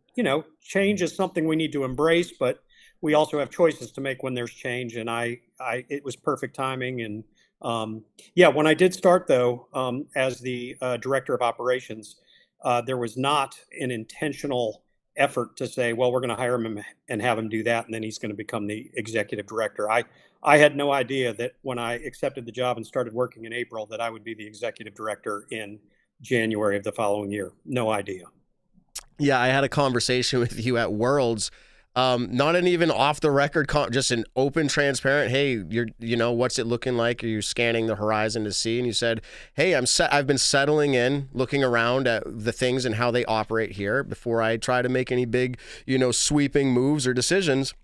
change is something we need to embrace, but we also have choices to make when there's change. And it was perfect timing. And when I did start though, as the director of operations, there was not an intentional effort to say, well, we're going to hire him and have him do that, and then he's going to become the executive director. I had no idea that when I accepted the job and started working in April that I would be the executive director in January of the following year. No idea. Yeah, I had a conversation with you at Worlds Not an even off the record, just an open, transparent. Hey, what's it looking like? Are you scanning the horizon to see? And you said, hey, I've been settling in, looking around at the things and how they operate here before I try to make any big, sweeping moves or decisions.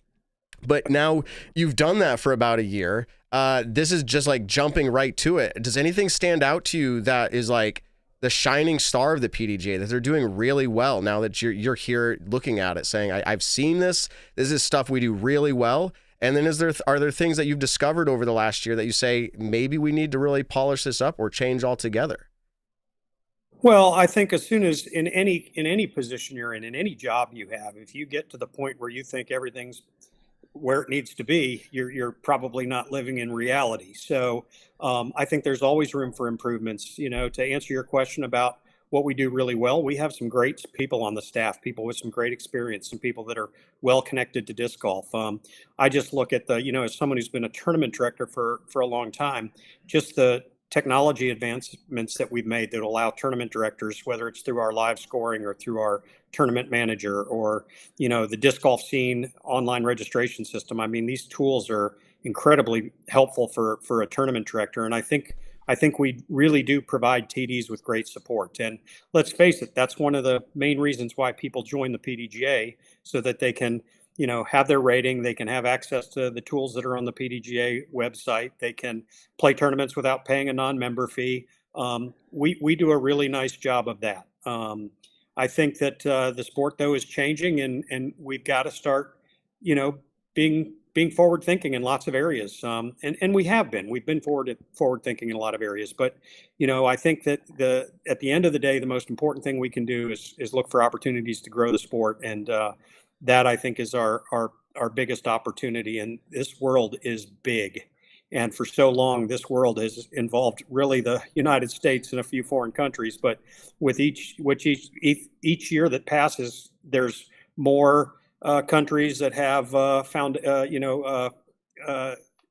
But now you've done that for about a year. This is just like jumping right to it. Does anything stand out to you that is like the shining star of the PDGA, that they're doing really well now that you're here looking at it, saying, I've seen this. This is stuff we do really well. And then are there things that you've discovered over the last year that you say, maybe we need to really polish this up or change altogether? Well, I think as soon as in any position you're in any job you have, if you get to the point where you think everything's where it needs to be, you're probably not living in reality. So I think there's always room for improvements. To answer your question about what we do really well, we have some great people on the staff, people with some great experience, some people that are well connected to disc golf. I just look at as someone who's been a tournament director for a long time, just the technology advancements that we've made that allow tournament directors, whether it's through our live scoring or through our tournament manager or, the disc golf scene online registration system. I mean, these tools are incredibly helpful for a tournament director. And I think we really do provide TDs with great support. And let's face it, that's one of the main reasons why people join the PDGA, so that they can have their rating, they can have access to the tools that are on the PDGA website, they can play tournaments without paying a non-member fee. We do a really nice job of that. I think that the sport, though, is changing, and we've got to start, being forward thinking in lots of areas. And we've been forward thinking in a lot of areas. But, I think that at the end of the day, the most important thing we can do is look for opportunities to grow the sport. And that, I think, is our biggest opportunity. And this world is big. And for so long, this world has involved really the United States and a few foreign countries. But with each year that passes, there's more countries that have found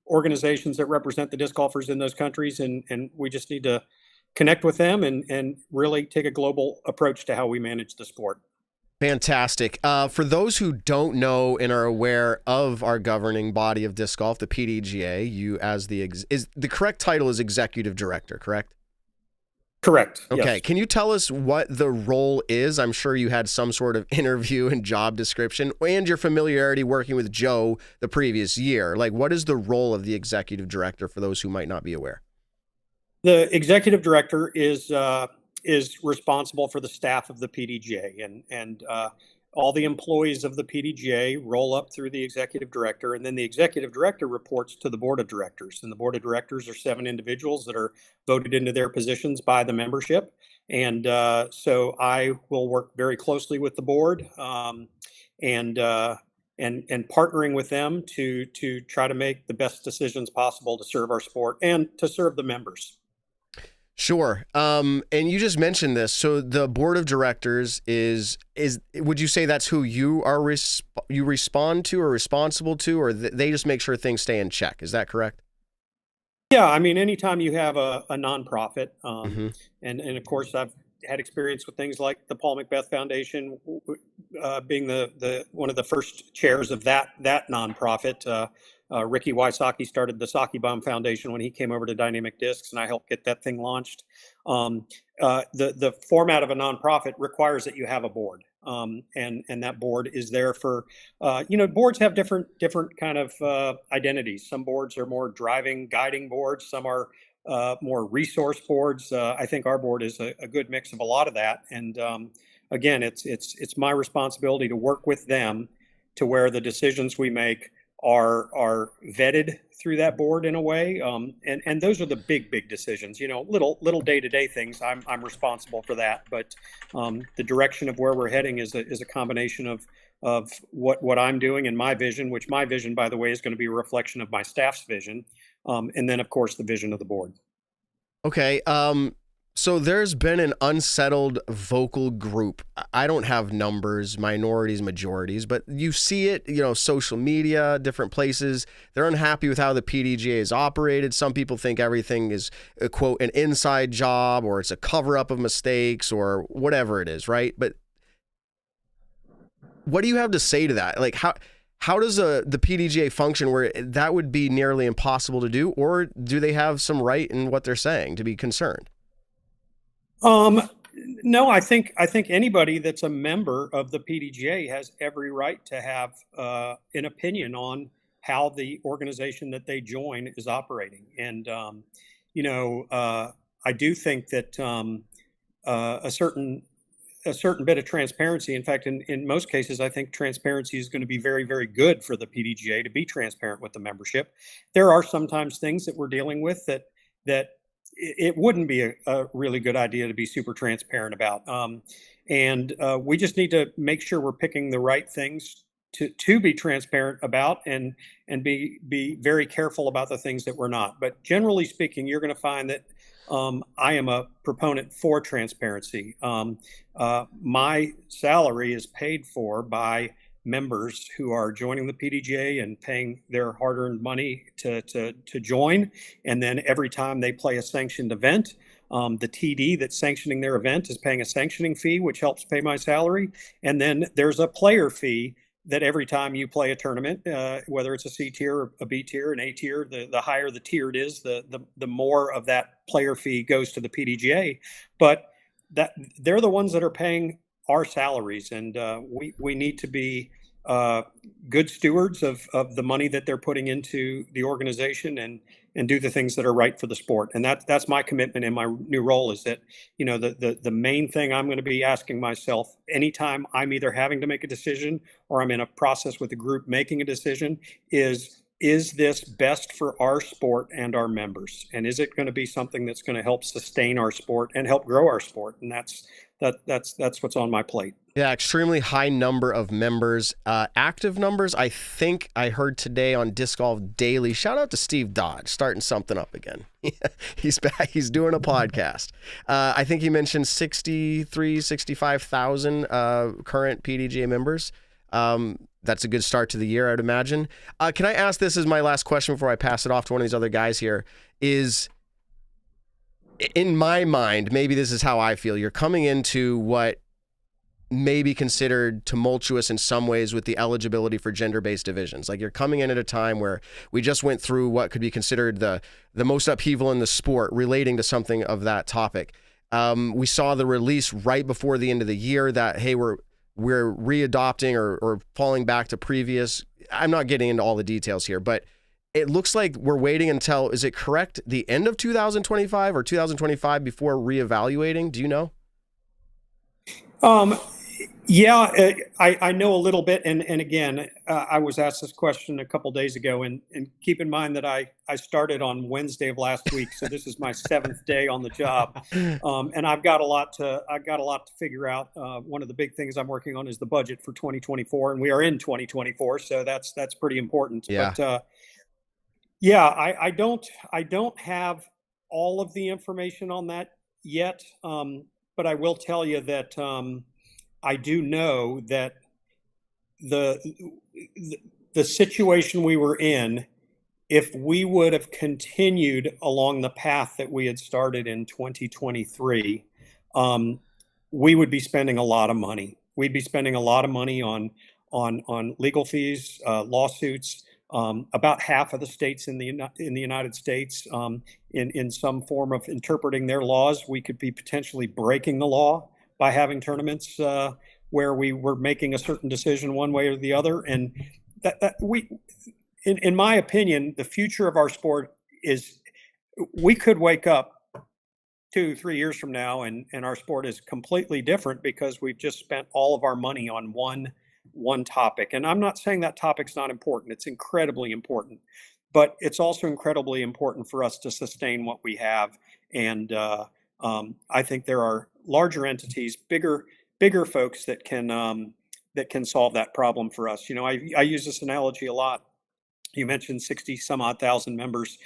organizations that represent the disc golfers in those countries, and we just need to connect with them and really take a global approach to how we manage the sport. Fantastic. For those who don't know and are aware of our governing body of disc golf, the PDGA, you as the correct title is executive director, correct? Correct. Okay. Yes. Can you tell us what the role is? I'm sure you had some sort of interview and job description, and your familiarity working with Joe the previous year. Like, what is the role of the executive director for those who might not be aware? The executive director is responsible for the staff of the PDGA, and all the employees of the PDGA roll up through the executive director, and then the executive director reports to the board of directors. And the board of directors are 7 individuals that are voted into their positions by the membership. And so I will work very closely with the board and partnering with them to try to make the best decisions possible to serve our sport and to serve the members. Sure. And you just mentioned this. So the board of directors is would you say that's who you are you respond to or responsible to, or they just make sure things stay in check? Is that correct? Yeah, I mean, anytime you have a nonprofit, and of course I've had experience with things like the Paul Macbeth Foundation, being the one of the first chairs of that nonprofit. Ricky Wysocki started the Saki Bomb Foundation when he came over to Dynamic Discs, and I helped get that thing launched. The format of a nonprofit requires that you have a board, and that board is there for, boards have different kind of identities. Some boards are more driving, guiding boards. Some are more resource boards. I think our board is a good mix of a lot of that. And again, it's my responsibility to work with them to where the decisions we make are vetted through that board in a way, and those are the big decisions. Little day-to-day things, I'm responsible for that, but the direction of where we're heading is a combination of what I'm doing and my vision, which my vision, by the way, is going to be a reflection of my staff's vision, and then of course the vision of the board. Okay. So there's been an unsettled vocal group. I don't have numbers, minorities, majorities, but you see it, social media, different places. They're unhappy with how the PDGA is operated. Some people think everything is, quote, an inside job, or it's a cover up of mistakes, or whatever it is, right? But what do you have to say to that? Like how does the PDGA function where that would be nearly impossible to do, or do they have some right in what they're saying to be concerned? No, I think anybody that's a member of the PDGA has every right to have an opinion on how the organization that they join is operating. And I do think that a certain bit of transparency. In fact, in most cases, I think transparency is going to be very, very good for the PDGA to be transparent with the membership. There are sometimes things that we're dealing with that it wouldn't be a really good idea to be super transparent about. And we just need to make sure we're picking the right things to be transparent about and be very careful about the things that we're not. But generally speaking, you're going to find that I am a proponent for transparency. My salary is paid for by members who are joining the PDGA and paying their hard-earned money to join. And then every time they play a sanctioned event, the TD that's sanctioning their event is paying a sanctioning fee, which helps pay my salary. And then there's a player fee that every time you play a tournament, whether it's a C tier, or a B tier, an A tier, the higher the tier it is, the more of that player fee goes to the PDGA. But that they're the ones that are paying our salaries, and we need to be good stewards of the money that they're putting into the organization and do the things that are right for the sport. And that's my commitment in my new role, is that, the main thing I'm going to be asking myself anytime I'm either having to make a decision or I'm in a process with a group making a decision is this best for our sport and our members? And is it going to be something that's going to help sustain our sport and help grow our sport? And that's what's on my plate. Yeah, extremely high number of members. Active numbers, I think I heard today on Disc Golf Daily. Shout out to Steve Dodge, starting something up again. He's back. He's doing a podcast. I think he mentioned 65,000 current PDGA members. That's a good start to the year, I'd imagine. Can I ask, this as my last question before I pass it off to one of these other guys here, is, in my mind, maybe this is how I feel. You're coming into what may be considered tumultuous in some ways with the eligibility for gender-based divisions. Like, you're coming in at a time where we just went through what could be considered the most upheaval in the sport relating to something of that topic. We saw the release right before the end of the year that, hey, we're readopting or falling back to previous. I'm not getting into all the details here, but it looks like we're waiting until, is it correct, the end of 2025 or 2025 before reevaluating? Do you know? Yeah, I know a little bit. And again, I was asked this question a couple days ago, and keep in mind that I started on Wednesday of last week. So this is my 7th day on the job. And I've got a lot to figure out. One of the big things I'm working on is the budget for 2024, and we are in 2024. So that's pretty important. Yeah. But yeah, I don't have all of the information on that yet. But I will tell you that I do know that the situation we were in, if we would have continued along the path that we had started in 2023, we would be spending a lot of money. We'd be spending a lot of money on legal fees, lawsuits. About half of the states in the United States, in some form of interpreting their laws, we could be potentially breaking the law by having tournaments where we were making a certain decision one way or the other. And in my opinion, the future of our sport is, we could wake up 2-3 years from now and our sport is completely different because we've just spent all of our money on one topic. And I'm not saying that topic's not important. It's incredibly important, but it's also incredibly important for us to sustain what we have. And I think there are larger entities, bigger folks that can solve that problem for us. I use this analogy a lot. You mentioned 60 some odd thousand members.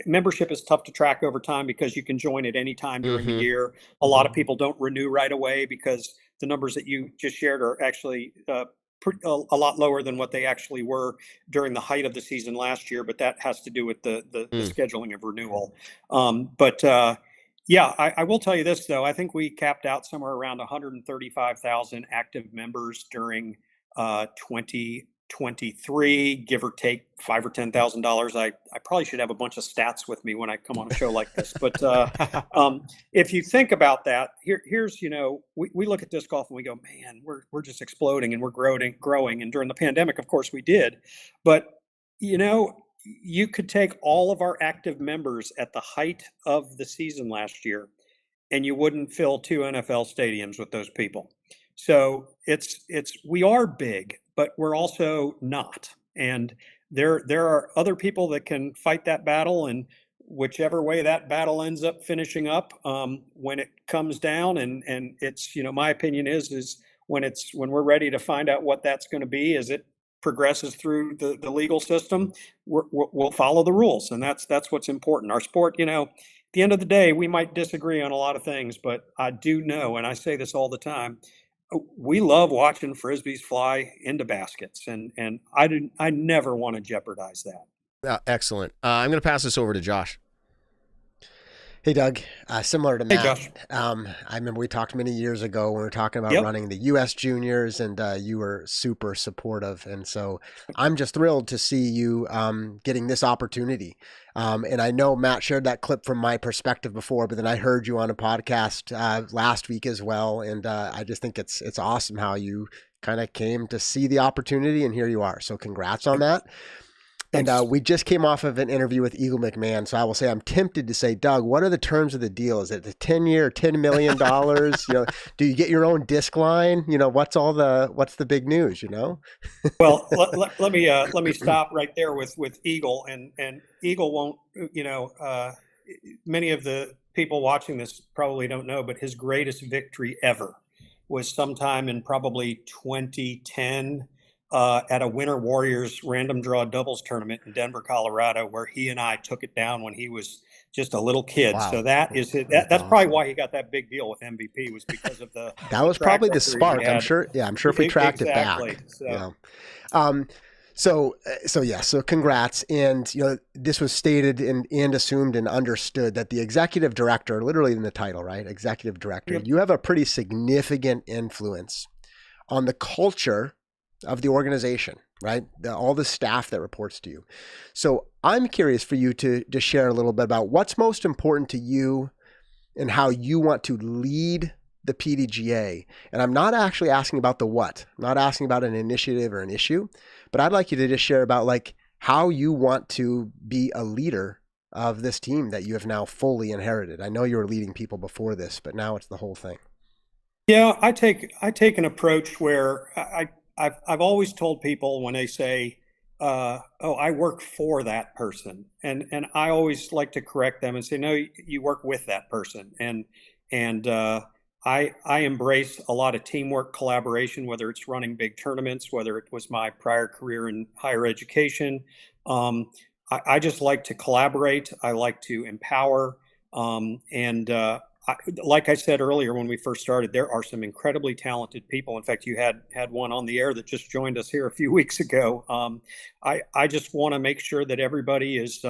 Membership is tough to track over time because you can join at any time during the year. A lot of people don't renew right away because the numbers that you just shared are actually a lot lower than what they actually were during the height of the season last year. But that has to do with the scheduling of renewal. Yeah, I will tell you this, though. I think we capped out somewhere around 135,000 active members during 2023, give or take $5,000 or $10,000. I probably should have a bunch of stats with me when I come on a show like this. But if you think about that, here's, we look at disc golf and we go, man, we're just exploding and we're growing. And during the pandemic, of course, we did. But, you could take all of our active members at the height of the season last year, and you wouldn't fill 2 NFL stadiums with those people. So we are big, but we're also not. And there are other people that can fight that battle, and whichever way that battle ends up finishing up, when it comes down, and it's, my opinion is when we're ready to find out what that's going to be, as it progresses through the legal system, we'll follow the rules, and that's what's important. Our sport, at the end of the day, we might disagree on a lot of things, but I do know, and I say this all the time, we love watching frisbees fly into baskets, and I never want to jeopardize that. Excellent. I'm going to pass this over to Josh. Hey, Doug. Similar to Matt. Hey, Josh. I remember we talked many years ago when we were talking about running the U.S. Juniors, and you were super supportive. And so I'm just thrilled to see you getting this opportunity. And I know Matt shared that clip from my perspective before, but then I heard you on a podcast last week as well. And I just think it's awesome how you kind of came to see the opportunity, and here you are. So congrats on that. And we just came off of an interview with Eagle McMahon. So I will say, I'm tempted to say, Doug, what are the terms of the deal? Is it the 10-year, $10 million? Do you get your own disc line? What's the big news, Well, let me stop right there with Eagle, and Eagle won't, many of the people watching this probably don't know, but his greatest victory ever was sometime in probably 2010, at a Winter Warriors random draw doubles tournament in Denver, Colorado, where he and I took it down when he was just a little kid. Wow. So that's awesome. Probably why he got that big deal with MVP, was because of the that was probably the spark. I'm sure if we tracked it back. So congrats. And this was stated and assumed and understood that the executive director, literally in the title, right? Executive director, you have a pretty significant influence on the culture of the organization, right? All the staff that reports to you. So I'm curious for you to share a little bit about what's most important to you and how you want to lead the PDGA. And I'm not actually asking about the what. I'm not asking about an initiative or an issue, but I'd like you to just share about how you want to be a leader of this team that you have now fully inherited. I know you were leading people before this, but now it's the whole thing. Yeah, I take an approach where I've always told people when they say, I work for that person. And I always like to correct them and say, no, you work with that person. And I embrace a lot of teamwork, collaboration, whether it's running big tournaments, whether it was my prior career in higher education. I just like to collaborate. I like to empower. Like I said earlier when we first started, there are some incredibly talented people. In fact, you had one on the air that just joined us here a few weeks ago. I just want to make sure that everybody is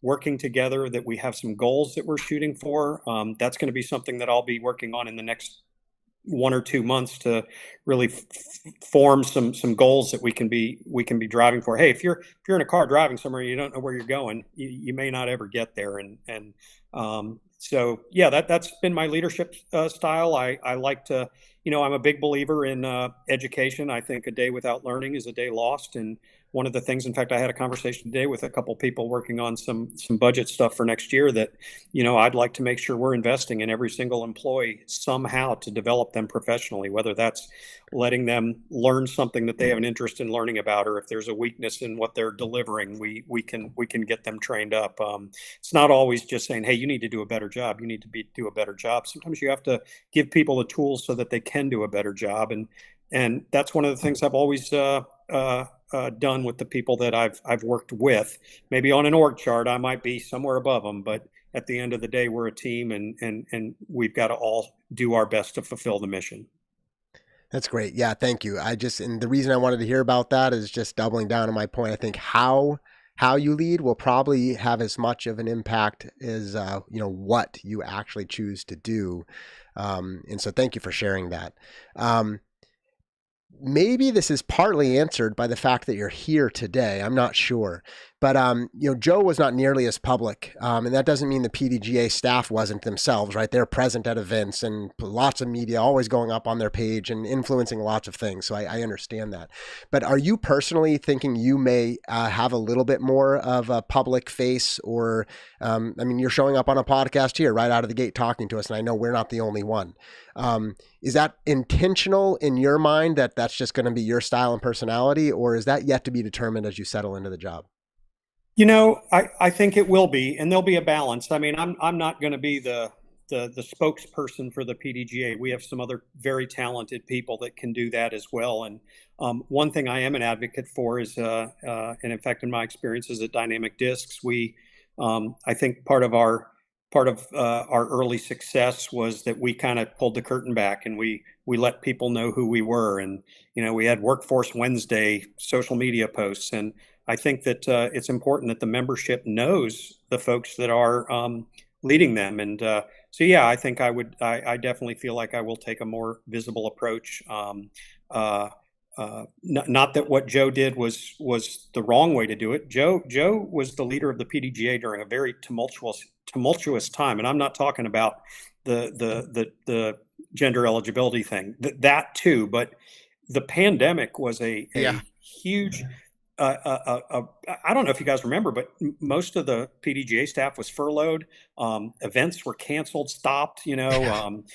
working together, that we have some goals that we're shooting for. That's going to be something that I'll be working on in the next 1 or 2 months to really form some goals that we can be driving for. Hey, if you're in a car driving somewhere and you don't know where you're going, you may not ever get there. So yeah, that's been my leadership style. I like to, I'm a big believer in education. I think a day without learning is a day lost. And one of the things, in fact, I had a conversation today with a couple people working on some budget stuff for next year that, I'd like to make sure we're investing in every single employee somehow to develop them professionally, whether that's letting them learn something that they have an interest in learning about, or if there's a weakness in what they're delivering, we can get them trained up. It's not always just saying, hey, you need to do a better job. You need to do a better job. Sometimes you have to give people the tools so that they can do a better job. And that's one of the things I've always done with the people that I've worked with. Maybe on an org chart, I might be somewhere above them, but at the end of the day, we're a team, and we've got to all do our best to fulfill the mission. That's great. Yeah, thank you. And the reason I wanted to hear about that is just doubling down on my point. I think how you lead will probably have as much of an impact as what you actually choose to do. And so thank you for sharing that. maybe this is partly answered by the fact that you're here today. I'm not sure. But, Joe was not nearly as public. And that doesn't mean the PDGA staff wasn't themselves, right? They're present at events and lots of media always going up on their page and influencing lots of things. So I understand that. But are you personally thinking you may have a little bit more of a public face? Or, you're showing up on a podcast here right out of the gate talking to us, and I know we're not the only one. Is that intentional in your mind that that's just going to be your style and personality, or is that yet to be determined as you settle into the job? I think it will be, and there'll be a balance. I'm not going to be the spokesperson for the PDGA. We have some other very talented people that can do that as well. And one thing I am an advocate for is, and in fact, in my experiences at Dynamic Discs, I think part of our early success was that we kind of pulled the curtain back and we let people know who we were. And, we had Workforce Wednesday social media posts. And I think that it's important that the membership knows the folks that are leading them. And I think I definitely feel like I will take a more visible approach. Not that what Joe did was the wrong way to do it. Joe was the leader of the PDGA during a very tumultuous time, and I'm not talking about the gender eligibility thing. That too, but the pandemic was a huge. I don't know if you guys remember, but most of the PDGA staff was furloughed. Events were canceled, stopped. In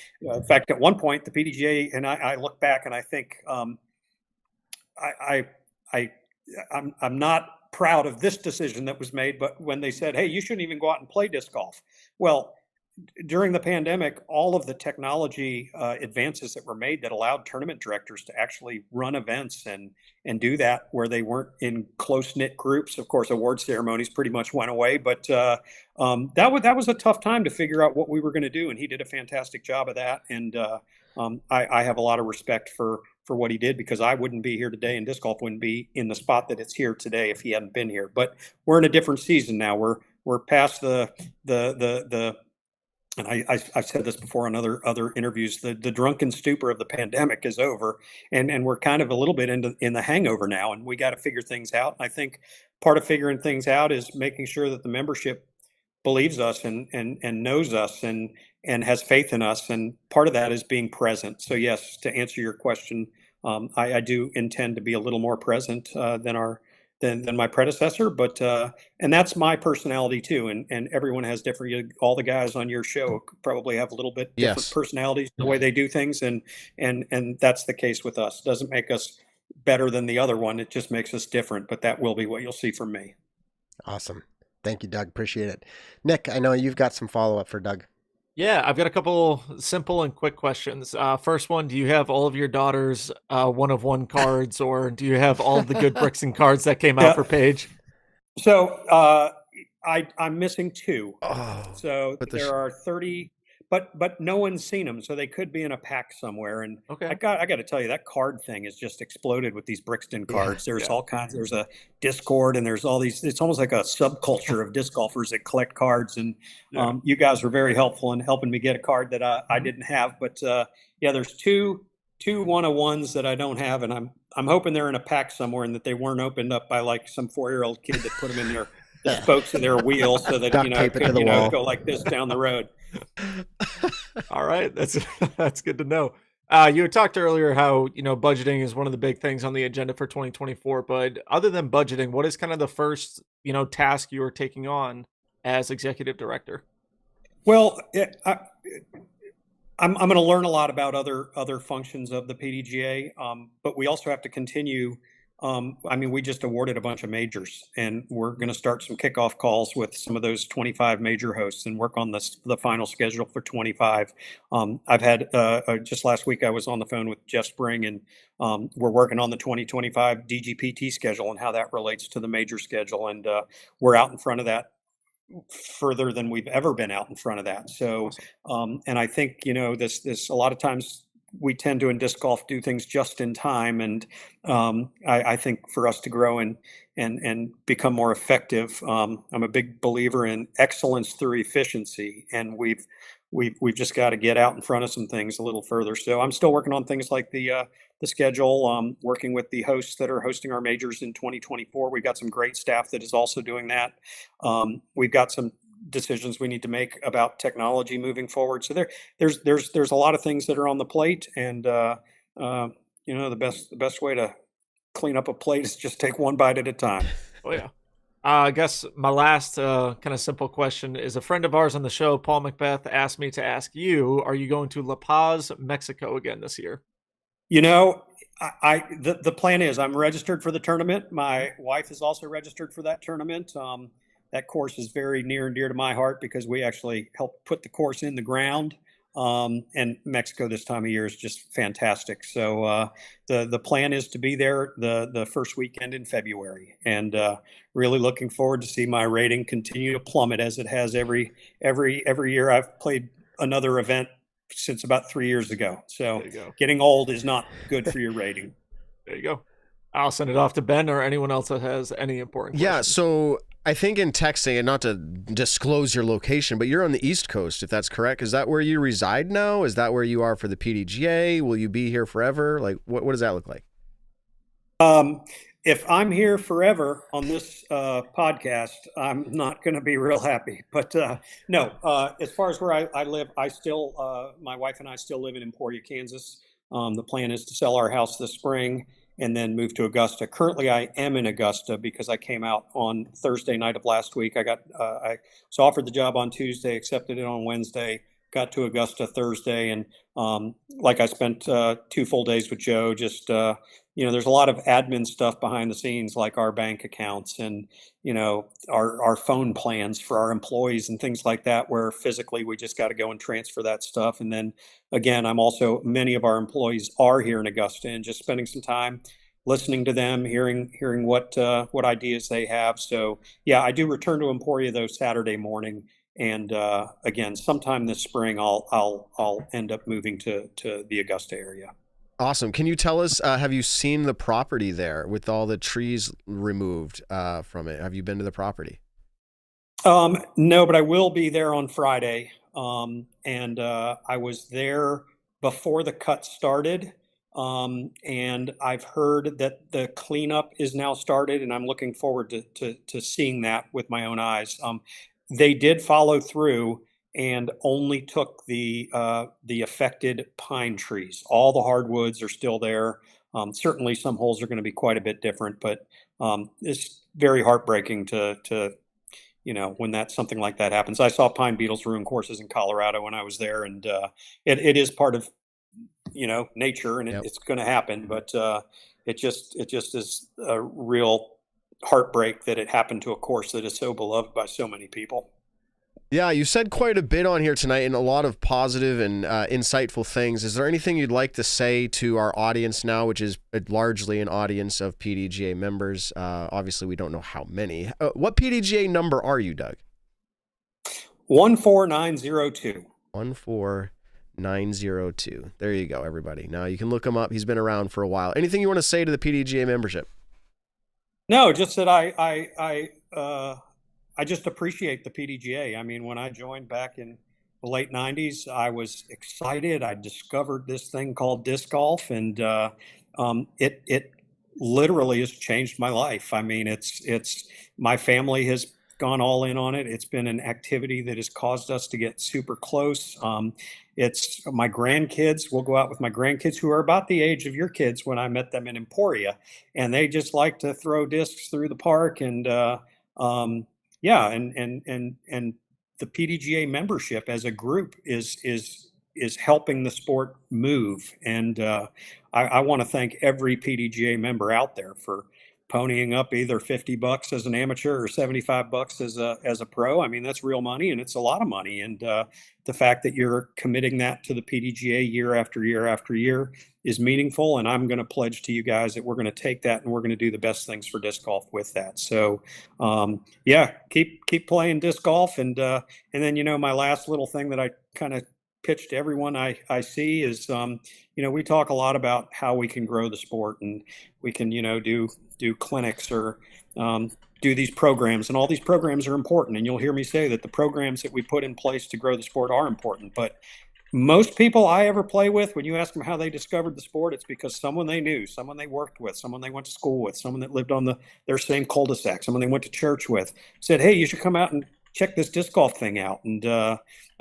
fact, at one point, the PDGA, and I look back and I think I'm not proud of this decision that was made, but when they said, "Hey, you shouldn't even go out and play disc golf," well, during the pandemic, all of the technology advances that were made that allowed tournament directors to actually run events and do that where they weren't in close-knit groups. Of course, award ceremonies pretty much went away, but that was a tough time to figure out what we were going to do, and he did a fantastic job of that. And I have a lot of respect for what he did, because I wouldn't be here today, and disc golf wouldn't be in the spot that it's here today if he hadn't been here. But we're in a different season now. We're past the and I've said this before on other interviews, the drunken stupor of the pandemic is over, and we're kind of a little bit in the hangover now, and we got to figure things out. I think part of figuring things out is making sure that the membership believes us and knows us and has faith in us, and part of that is being present. So yes, to answer your question, I do intend to be a little more present than my predecessor, but and that's my personality too. And everyone has different. All the guys on your show probably have a little bit different personalities, the way they do things, and that's the case with us. It doesn't make us better than the other one. It just makes us different. But that will be what you'll see from me. Awesome, thank you, Doug. Appreciate it. Nick, I know you've got some follow up for Doug. Yeah, I've got a couple simple and quick questions. First one, do you have all of your daughter's one-of-one cards, or do you have all of the good Brixton cards that came out for Paige? So I'm missing 2. So but there are 30, but no one's seen them, so they could be in a pack somewhere. And Okay. I got to tell you, that card thing has just exploded with these Brixton cards. There's all kinds. There's a Discord, and there's all these. It's almost like a subculture of disc golfers that collect cards. And you guys were very helpful in helping me get a card that I didn't have. But there's two one-of-ones that I don't have, and I'm hoping they're in a pack somewhere, and that they weren't opened up by like some 4-year-old kid that put them in their the spokes of their wheel so that could go like this down the road. All right, that's good to know. You had talked earlier how budgeting is one of the big things on the agenda for 2024. But other than budgeting, what is kind of the first task you are taking on as executive director? Well, I'm going to learn a lot about other functions of the PDGA, but we also have to continue. We just awarded a bunch of majors, and we're going to start some kickoff calls with some of those 25 major hosts and work on the final schedule for 25. I've had just last week I was on the phone with Jeff Spring, and we're working on the 2025 DGPT schedule and how that relates to the major schedule, and we're out in front of that further than we've ever been out in front of that. So, and I think this a lot of times we tend to in disc golf do things just in time, and I think for us to grow and become more effective, I'm a big believer in excellence through efficiency, and we've just got to get out in front of some things a little further. So I'm still working on things like the schedule, working with the hosts that are hosting our majors in 2024. We've got some great staff that is also doing that. We've got some decisions we need to make about technology moving forward. So there's a lot of things that are on the plate, and the best way to clean up a plate is just take one bite at a time. Oh yeah. I guess my last kind of simple question is, a friend of ours on the show, Paul Macbeth, asked me to ask you, are you going to La Paz, Mexico again this year? The plan is I'm registered for the tournament. My wife is also registered for that tournament. That course is very near and dear to my heart because we actually helped put the course in the ground. And Mexico this time of year is just fantastic. So the plan is to be there the first weekend in February, and really looking forward to see my rating continue to plummet as it has every year I've played another event since about 3 years ago. So getting old is not good for your rating. There you go. I'll send it off to Ben or anyone else that has any important questions. Yeah, so I think in texting, and not to disclose your location, but you're on the East Coast, if that's correct. Is that where you reside now? Is that where you are for the PDGA? Will you be here forever? Like, what does that look like? If I'm here forever on this podcast, I'm not going to be real happy. But no, as far as where I live, I still, my wife and I still live in Emporia, Kansas. The plan is to sell our house this spring and then move to Augusta. Currently, I am in Augusta because I came out on Thursday night of last week. I was offered the job on Tuesday, accepted it on Wednesday, got to Augusta Thursday, and I spent 2 full days with Joe. Just there's a lot of admin stuff behind the scenes, like our bank accounts and our phone plans for our employees and things like that, where physically we just got to go and transfer that stuff. And then again, many of our employees are here in Augusta, and just spending some time listening to them, hearing what ideas they have. So yeah, I do return to Emporia though Saturday morning. And again, sometime this spring, I'll end up moving to the Augusta area. Awesome. Can you tell us, have you seen the property there with all the trees removed from it? Have you been to the property? No, but I will be there on Friday. And I was there before the cut started. And I've heard that the cleanup is now started, and I'm looking forward to seeing that with my own eyes. They did follow through and only took the affected pine trees. All the hardwoods are still there. Certainly some holes are going to be quite a bit different, but it's very heartbreaking to when something like that happens. I saw pine beetles ruin courses in Colorado when I was there, and it is part of nature, and it's going to happen. But it just is a real heartbreak that it happened to a course that is so beloved by so many people. Yeah, you said quite a bit on here tonight, and a lot of positive and insightful things. Is there anything you'd like to say to our audience now, which is largely an audience of PDGA members? Obviously, we don't know how many. What PDGA number are you, Doug? 14902. 14902. There you go, everybody. Now you can look him up. He's been around for a while. Anything you want to say to the PDGA membership? No, just that I just appreciate the PDGA. I mean, when I joined back in the late 90s, I was excited. I discovered this thing called disc golf, and it literally has changed my life. I mean, it's my family has gone all in on it. It's been an activity that has caused us to get super close. It's my grandkids. We'll go out with my grandkids, who are about the age of your kids when I met them in Emporia, and they just like to throw discs through the park. And and the PDGA membership as a group is helping the sport move. And I want to thank every PDGA member out there for ponying up either $50 as an amateur or $75 as a pro. I mean, that's real money, and it's a lot of money. And the fact that you're committing that to the PDGA year after year after year is meaningful. And I'm going to pledge to you guys that we're going to take that and we're going to do the best things for disc golf with that. So keep playing disc golf. And then, my last little thing that I kind of pitch to everyone I see is, we talk a lot about how we can grow the sport, and we can, do clinics or do these programs, and all these programs are important. And you'll hear me say that the programs that we put in place to grow the sport are important. But most people I ever play with, when you ask them how they discovered the sport, it's because someone they knew, someone they worked with, someone they went to school with, someone that lived on their same cul-de-sac, someone they went to church with, said, hey, you should come out and check this disc golf thing out. And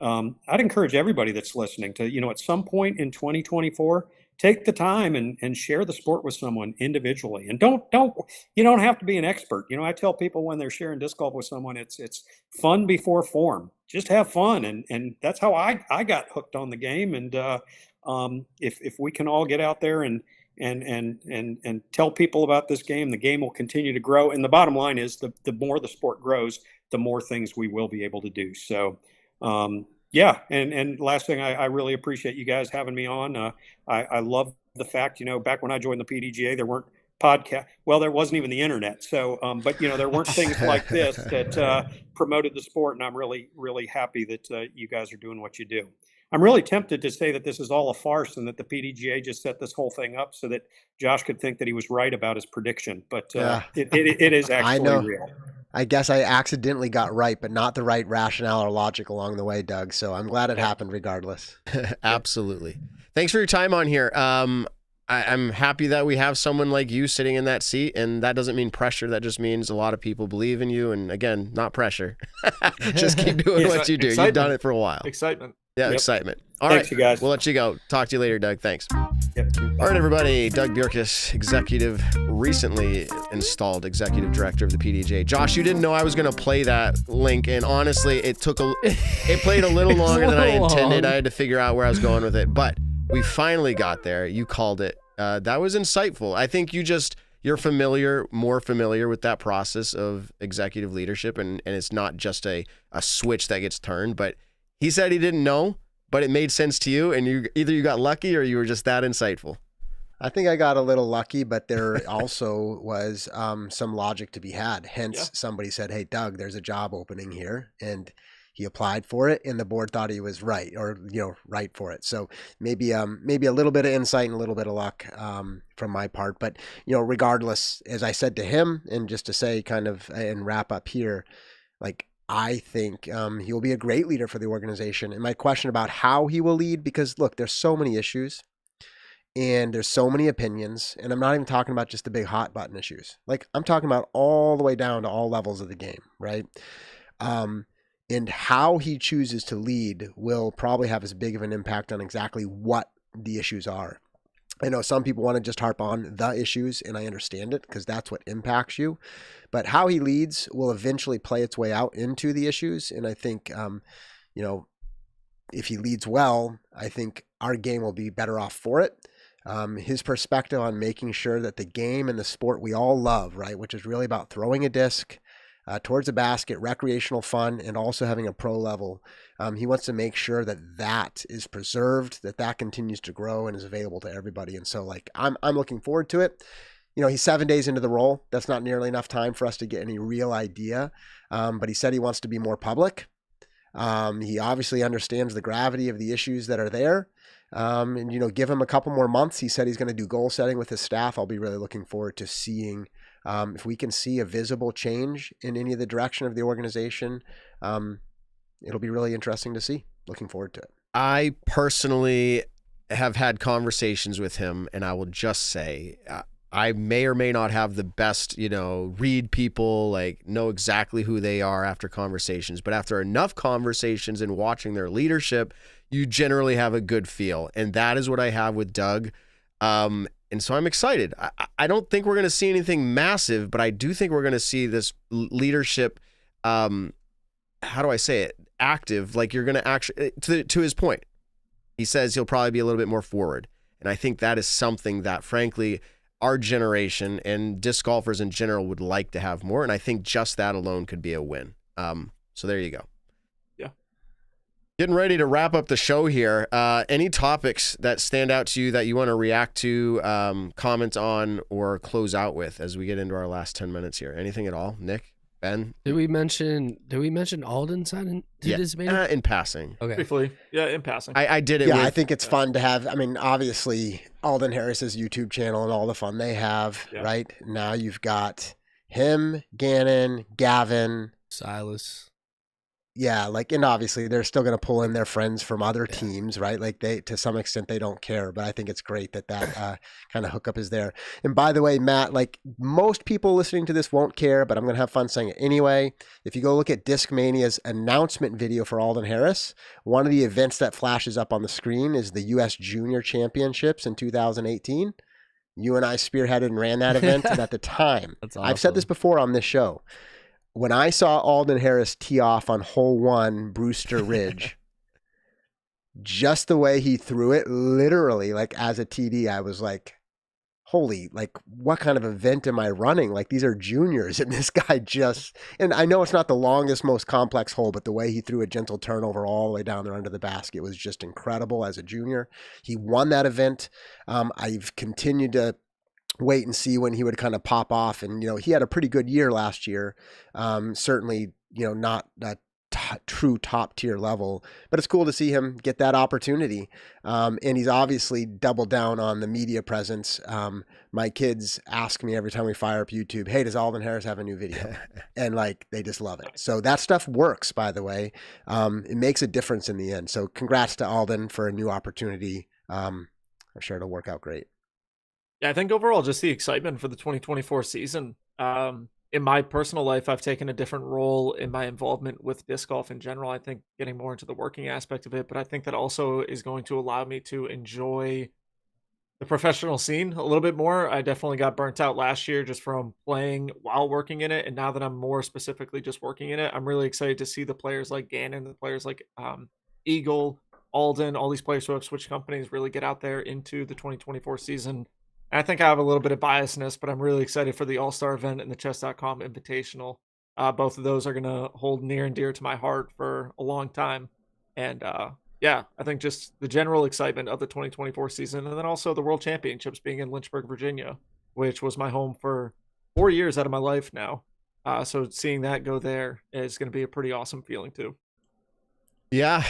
I'd encourage everybody that's listening to, at some point in 2024, take the time and share the sport with someone individually. And you don't have to be an expert. I tell people when they're sharing disc golf with someone, it's fun before form. Just have fun. And that's how I got hooked on the game. And if we can all get out there and tell people about this game, the game will continue to grow. And the bottom line is the more the sport grows, the more things we will be able to do. So, yeah. And last thing, I really appreciate you guys having me on. I love the fact, back when I joined the PDGA, there weren't podcasts. Well, there wasn't even the internet. So, but there weren't things like this that promoted the sport. And I'm really, really happy that you guys are doing what you do. I'm really tempted to say that this is all a farce and that the PDGA just set this whole thing up so that Josh could think that he was right about his prediction. But it is actually real. I guess I accidentally got right, but not the right rationale or logic along the way, Doug. So I'm glad it happened regardless. Absolutely. Thanks for your time on here. I'm happy that we have someone like you sitting in that seat, and that doesn't mean pressure. That just means a lot of people believe in you. And again, not pressure. Just keep doing what you do. Excitement. You've done it for a while. Excitement. Yeah, excitement. All Thanks, right, you guys. We'll let you go. Talk to you later, Doug. Thanks. Yep. All right, everybody. Doug Bjorkus, recently installed executive director of the PDGA. Josh, you didn't know I was going to play that link, and honestly, it played a little longer than I intended. I had to figure out where I was going with it, but we finally got there. You called it. That was insightful. I think you're more familiar with that process of executive leadership, and it's not just a switch that gets turned, but he said he didn't know, but it made sense to you, and either you got lucky or you were just that insightful. I think I got a little lucky, but there also was some logic to be had. Hence, somebody said, hey, Doug, there's a job opening here. And he applied for it, and the board thought he was right, or, right for it. So maybe a little bit of insight and a little bit of luck from my part. But, regardless, as I said to him, and just to say kind of and wrap up here, I think he will be a great leader for the organization. And my question about how he will lead, because look, there's so many issues and there's so many opinions, and I'm not even talking about just the big hot button issues. I'm talking about all the way down to all levels of the game, right? And how he chooses to lead will probably have as big of an impact on exactly what the issues are. I know some people want to just harp on the issues, and I understand it because that's what impacts you. But how he leads will eventually play its way out into the issues. And I think, if he leads well, I think our game will be better off for it. His perspective on making sure that the game and the sport we all love, right, which is really about throwing a disc towards a basket, recreational fun, and also having a pro level. He wants to make sure that is preserved, that continues to grow and is available to everybody. And so I'm looking forward to it. He's 7 days into the role. That's not nearly enough time for us to get any real idea. But he said he wants to be more public. He obviously understands the gravity of the issues that are there. And give him a couple more months. He said he's going to do goal setting with his staff. I'll be really looking forward to seeing if we can see a visible change in any of the direction of the organization. It'll be really interesting to see. Looking forward to it. I personally have had conversations with him, and I will just say I may or may not have the best, read people, know exactly who they are after conversations. But after enough conversations and watching their leadership, you generally have a good feel. And that is what I have with Doug. And so I'm excited. I don't think we're going to see anything massive, but I do think we're going to see this leadership, how do I say it, active. You're going to actually, to his point, he says he'll probably be a little bit more forward. And I think that is something that, frankly, our generation and disc golfers in general would like to have more. And I think just that alone could be a win. So there you go. Yeah. Getting ready to wrap up the show here. Any topics that stand out to you that you want to react to, comment on, or close out with as we get into our last 10 minutes here? Anything at all? Nick? Ben? Did we mention Alden signing to this meeting? In passing. Okay. Briefly. Yeah, in passing. I did it Yeah, with, I think it's fun to have. Obviously, Alden Harris's YouTube channel and all the fun they have, right? Now you've got him, Gannon, Gavin, Silas. yeah, like, and obviously they're still going to pull in their friends from other teams, right? Like they, to some extent, they don't care, but I think it's great that kind of hookup is there. And by the way, Matt, like most people listening to this won't care, but I'm going to have fun saying it anyway. If you go look at Discmania's announcement video for Alden Harris, one of the events that flashes up on the screen is the U.S. Junior Championships in 2018. You and I spearheaded and ran that event, and at the time, That's I've said this before on this show, when I saw Alden Harris tee off on hole 1, Brewster Ridge, just the way he threw it, literally, like as a TD, I was like, holy, like what kind of event am I running? Like these are juniors, and this guy just, and I know it's not the longest, most complex hole, but the way he threw a gentle turnover all the way down there under the basket was just incredible as a junior. He won that event. I've continued to wait and see when he would kind of pop off. And, he had a pretty good year last year. Certainly, not a true top tier level, but it's cool to see him get that opportunity. And he's obviously doubled down on the media presence. My kids ask me every time we fire up YouTube, hey, does Alden Harris have a new video? And like, they just love it. So that stuff works, by the way. It makes a difference in the end. So congrats to Alden for a new opportunity. I'm sure it'll work out great. Yeah, I think overall just the excitement for the 2024 season. In my personal life, I've taken a different role in my involvement with disc golf in general. I think getting more into the working aspect of it, but I think that also is going to allow me to enjoy the professional scene a little bit more. I definitely got burnt out last year just from playing while working in it. And now that I'm more specifically just working in it, I'm really excited to see the players like Gannon, the players like Eagle, Alden, all these players who have switched companies really get out there into the 2024 season. I think I have a little bit of biasness, but I'm really excited for the All-Star event and the Chess.com Invitational. Both of those are going to hold near and dear to my heart for a long time. And yeah, I think just the general excitement of the 2024 season, and then also the World Championships being in Lynchburg, Virginia, which was my home for 4 years out of my life now. So seeing that go there is going to be a pretty awesome feeling too. Yeah.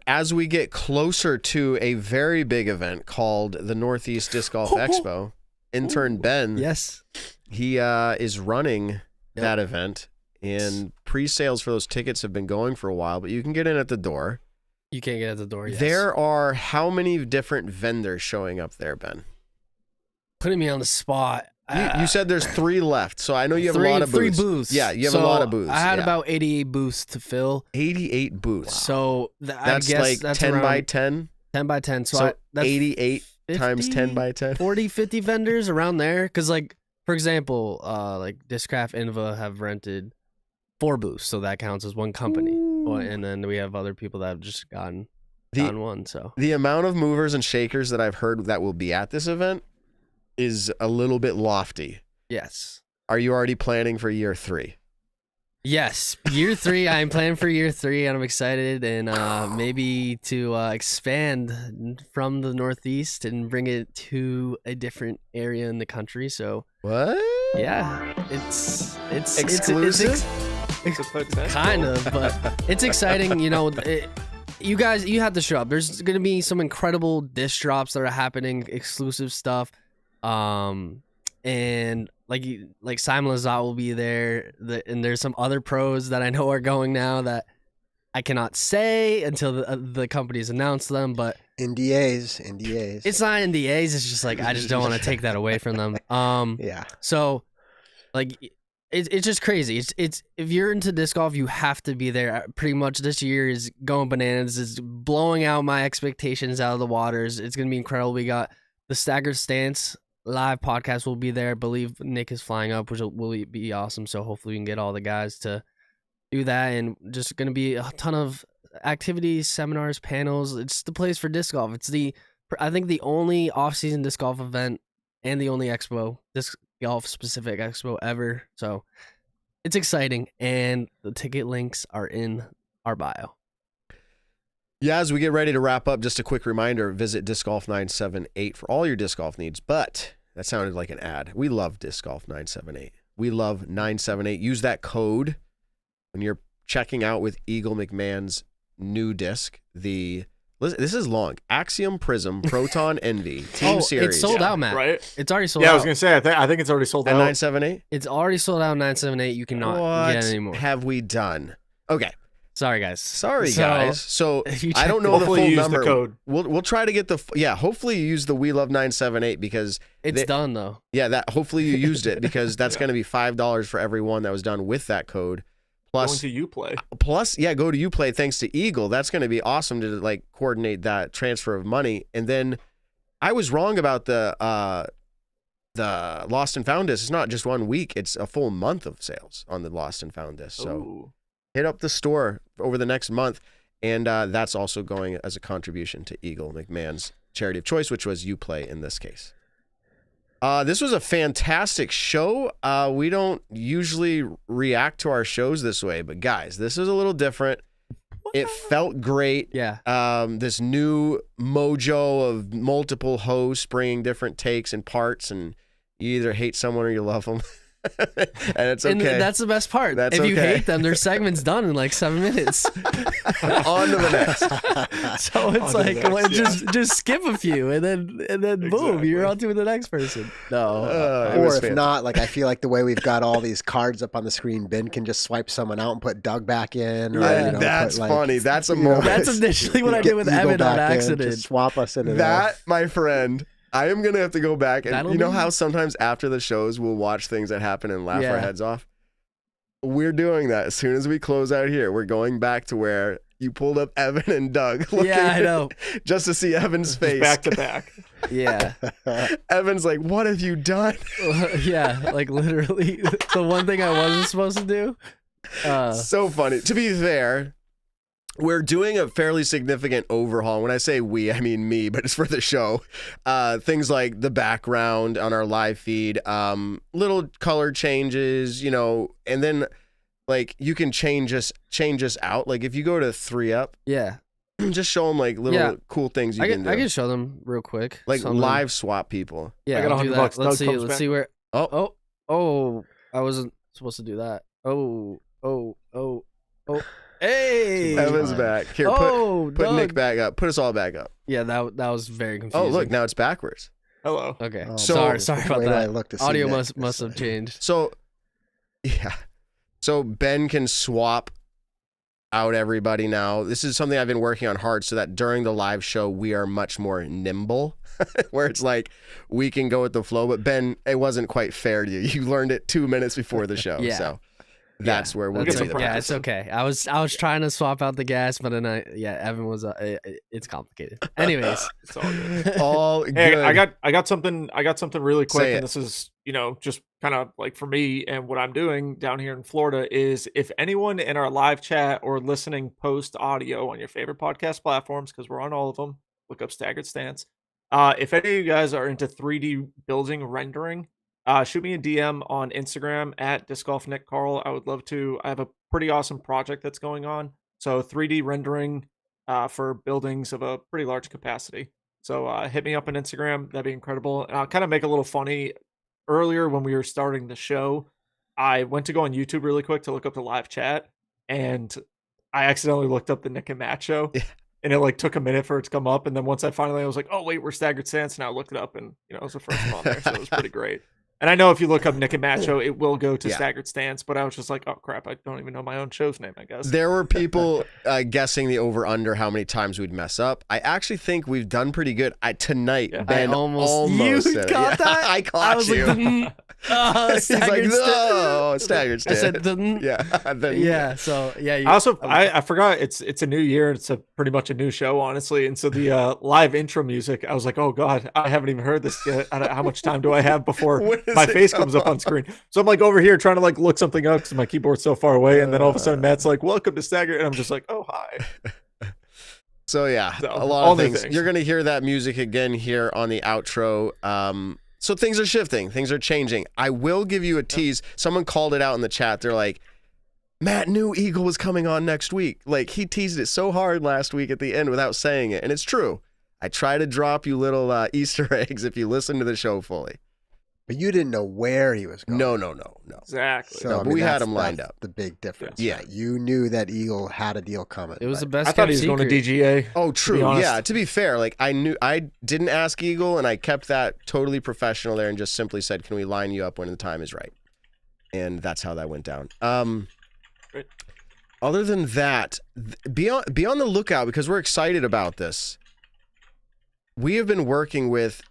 As we get closer to a very big event called the Northeast Disc Golf Expo, intern Ben, yes, he is running that event, and pre-sales for those tickets have been going for a while, but you can get in at the door. You can't get at the door. Yes. There are how many different vendors showing up there, Ben? Putting me on the spot. You said there's 3 left, so I know you have a lot of booths. 3 booths. Yeah, you have a lot of booths. I had about 88 booths to fill. 88 booths. So I guess like that's 10 around by 10? 10 by 10. So that's 88 50, times 10 by 10? 40, 50 vendors around there. Because, like, for example, like Discraft Innova have rented 4 booths, so that counts as one company. And then we have other people that have just gotten one. So the amount of movers and shakers that I've heard that will be at this event is a little bit lofty. Yes. Are you already planning for year 3? Yes, year 3. I'm planning for year 3, and I'm excited, and maybe to expand from the Northeast and bring it to a different area in the country. So what? Yeah, it's exclusive. It's kind of, but it's exciting. You guys, you have to show up. There's gonna be some incredible disc drops that are happening, exclusive stuff. And like Simon Lazat will be there, and there's some other pros that I know are going now that I cannot say until the companies announce them. But NDAs. It's not NDAs. It's just like I just don't want to take that away from them. Yeah. So, like, it's just crazy. It's if you're into disc golf, you have to be there. Pretty much this year is going bananas. It's blowing out my expectations out of the waters. It's gonna be incredible. We got the Staggered Stance live podcast will be there. I believe Nick is flying up, which will be awesome. So hopefully we can get all the guys to do that, and just going to be a ton of activities, seminars, panels. It's the place for disc golf. It's I think the only off-season disc golf event and the only expo, disc golf specific expo ever. So it's exciting, and the ticket links are in our bio. Yeah, as we get ready to wrap up, just a quick reminder, visit Disc Golf 978 for all your disc golf needs. But that sounded like an ad. We love Disc Golf 978. We love 978. Use that code when you're checking out with Eagle McMahon's new disc, the Listen, this is long. Axiom, Prism, Proton, Envy, Team Series. It's sold out, Matt. Right? It's already sold out. Yeah, I was gonna say. I think it's already sold At out. 978. It's already sold out. 978. You cannot What get it anymore. have we done? Okay. Sorry, guys. Sorry, guys. So you I don't know Hopefully the full you use number. the code. We'll try to get the hopefully you use the We Love 978 because It's done though. yeah, that hopefully you used it because that's going to be $5 for every one that was done with that code. Going Plus, to Uplay. go to Uplay thanks to Eagle. That's going to be awesome to like coordinate that transfer of money. And then I was wrong about the Lost and Found disc. It's not just 1 week; it's a full month of sales on the Lost and Found disc. So Ooh. hit up the store over the next month, and that's also going as a contribution to Eagle McMahon's charity of choice, which was Uplay in this case. This was a fantastic show. We don't usually react to our shows this way, but guys, this is a little different. It felt great. Yeah. This new mojo of multiple hosts bringing different takes and parts, and you either hate someone or you love them. And it's okay. And that's the best part. That's if you okay. hate them, their segment's done in like 7 minutes. On to the next. So it's On to the like, next, well, yeah. just skip a few, and then boom, Exactly. you're on to the next person. No. It Or was if fantastic. not, like I feel like the way we've got all these cards up on the screen, Ben can just swipe someone out and put Doug back in. Or, Yeah, you know, that's put, like, funny. That's a you know, moment. That's initially what I get did with Eagle Evan on back in, accident. just swap us into That, my friend, I am going to have to go back. And That'll you know be- how sometimes after the shows we'll watch things that happen and laugh our Yeah. heads off? We're doing that. As soon as we close out here, we're going back to where you pulled up Evan and Doug. looking Yeah, I know. Just to see Evan's face. Back to back. Yeah. Evan's like, what have you done? Yeah, like literally the one thing I wasn't supposed to do. So funny. To be fair, we're doing a fairly significant overhaul. When I say we, I mean me, but it's for the show. Things like the background on our live feed, little color changes, and then like you can change us out. Like if you go to 3UP, Yeah. just show them like little Yeah. cool things you I can do. can show them real quick. Like Something. live swap people. Yeah, I got I'll do $100 that. Doug Let's see. comes Let's back. see where. Oh, Oh, I wasn't supposed to do that. Oh. Hey. Evan's back. Here, put Doug. Nick back up. Put us all back up. Yeah, that was very confusing. Oh, look, now it's backwards. Hello. Okay. Oh, So- sorry the about way I that. look to see Audio Nick must is, have changed. So, yeah. So Ben can swap out everybody now. This is something I've been working on hard so that during the live show, we are much more nimble, where it's like we can go with the flow. But Ben, it wasn't quite fair to you. You learned it 2 minutes before the show. Yeah. So that's where we'll That's get okay. to Yeah, that. it's okay. I was trying to swap out the gas, but then Evan was. It's complicated. Anyways, It's all good. All good. Hey, I got something really quick, Say it. and this is just kind of like for me and what I'm doing down here in Florida is if anyone in our live chat or listening post audio on your favorite podcast platforms, because we're on all of them, look up Staggered Stance. If any of you guys are into 3D building rendering, shoot me a DM on Instagram at Disc Golf Nick Carl. I would love to. I have a pretty awesome project that's going on. So 3D rendering for buildings of a pretty large capacity. So hit me up on Instagram. That'd be incredible. And I'll kind of make a little funny. Earlier when we were starting the show, I went to go on YouTube really quick to look up the live chat, and I accidentally looked up the Nick and Matt show. Yeah. And it like took a minute for it to come up. And then once I was like, oh wait, we're Staggered Stance. And I looked it up and it was the first one on there. So it was pretty great. And I know if you look up Nick and Matt show, it will go to Yeah. Staggered Stance, but I was just like, oh crap, I don't even know my own show's name, I guess. There were people guessing the over-under how many times we'd mess up. I actually think we've done pretty good. Tonight, Yeah. Ben I almost you said it. caught Yeah, that? I caught was you. like, He's like, Staggered no, Stance. Staggered I said, Stance. Yeah. Then- yeah. So yeah. You, I also I forgot it's a new year. It's a pretty much a new show, honestly. And so the live intro music, I was like, oh god, I haven't even heard this yet. How much time do I have before When does my it face come comes up on screen? So I'm like over here trying to like look something up because my keyboard's so far away, and then all of a sudden Matt's like, welcome to Staggered, and I'm just like, oh hi. So yeah, So, a lot all of new things. things. You're gonna hear that music again here on the outro. So things are shifting, things are changing. I will give you a tease. Someone called it out in the chat. They're like, Matt knew Eagle was coming on next week. Like he teased it so hard last week at the end without saying it, and it's true. I try to drop you little Easter eggs if you listen to the show fully. But you didn't know where he was going. No. Exactly. So, No, I but mean, we had that's- him lined that's up. The big difference. Yeah. right? You knew that Eagle had a deal coming. It was the but- best. I thought he kept was going to secret. DGA. Oh, be true. honest. Yeah. To be fair, like I didn't ask Eagle, and I kept that totally professional there, and just simply said, "Can we line you up when the time is right?" And that's how that went down. Great. Other than that, be on the lookout because we're excited about this. We have been working with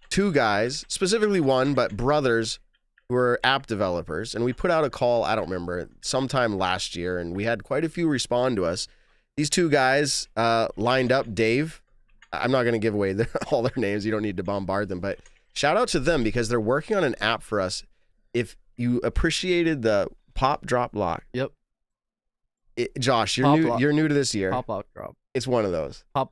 two guys, specifically one, but brothers who are app developers, and we put out a call, I don't remember, sometime last year, and we had quite a few respond to us. These two guys lined up, Dave. I'm not going to give away all their names. You don't need to bombard them, but shout out to them because they're working on an app for us. If you appreciated the pop, drop, lock. Yep. Josh, Pop, you're new to this year. Pop, lock, drop. It's one of those. Pop,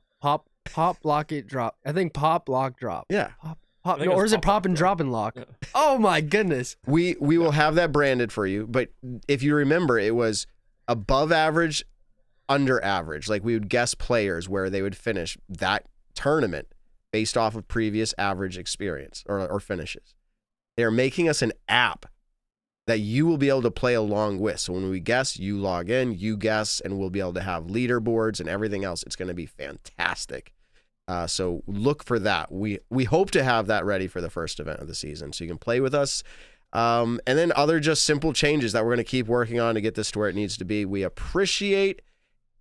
lock, it, drop. I think pop, lock, drop. Yeah. Pop, I think no, it was or is it pop, pop and drop. drop and lock? Yeah. Oh my goodness. We will have that branded for you, but if you remember, it was above average, under average. Like we would guess players where they would finish that tournament based off of previous average experience or finishes. They're making us an app that you will be able to play along with. So when we guess, you log in, you guess, and we'll be able to have leaderboards and everything else. It's going to be fantastic. So look for that. We hope to have that ready for the first event of the season, so you can play with us. And then other just simple changes that we're going to keep working on to get this to where it needs to be. We appreciate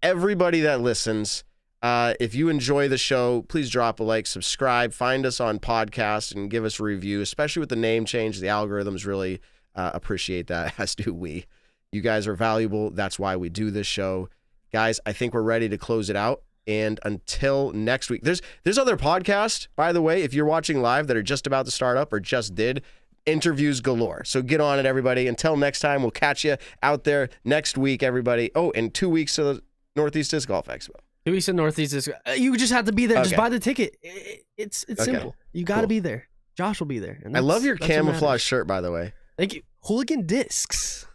everybody that listens. If you enjoy the show, please drop a like, subscribe, find us on podcast, and give us a review, especially with the name change. The algorithms really appreciate that, as do we. You guys are valuable. That's why we do this show. Guys, I think we're ready to close it out. And until next week, there's other podcasts, by the way, if you're watching live that are just about to start up or just did, interviews galore. So get on it, everybody. Until next time, we'll catch you out there next week, everybody. Oh, and 2 weeks to the Northeast Disc Golf Expo. 2 weeks in Northeast is you just have to be there. Just Okay. buy the ticket. It's simple. You got to Cool. be there. Josh will be there. And I love your that's what camouflage matters. shirt, by the way. Thank you. Hooligan Discs.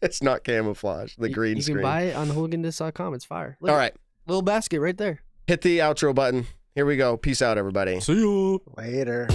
It's not camouflage. The green you screen. can buy it on hooligandiscs.com. It's fire. Look, All right. little basket right there. Hit the outro button. Here we go. Peace out, everybody. See you. Later.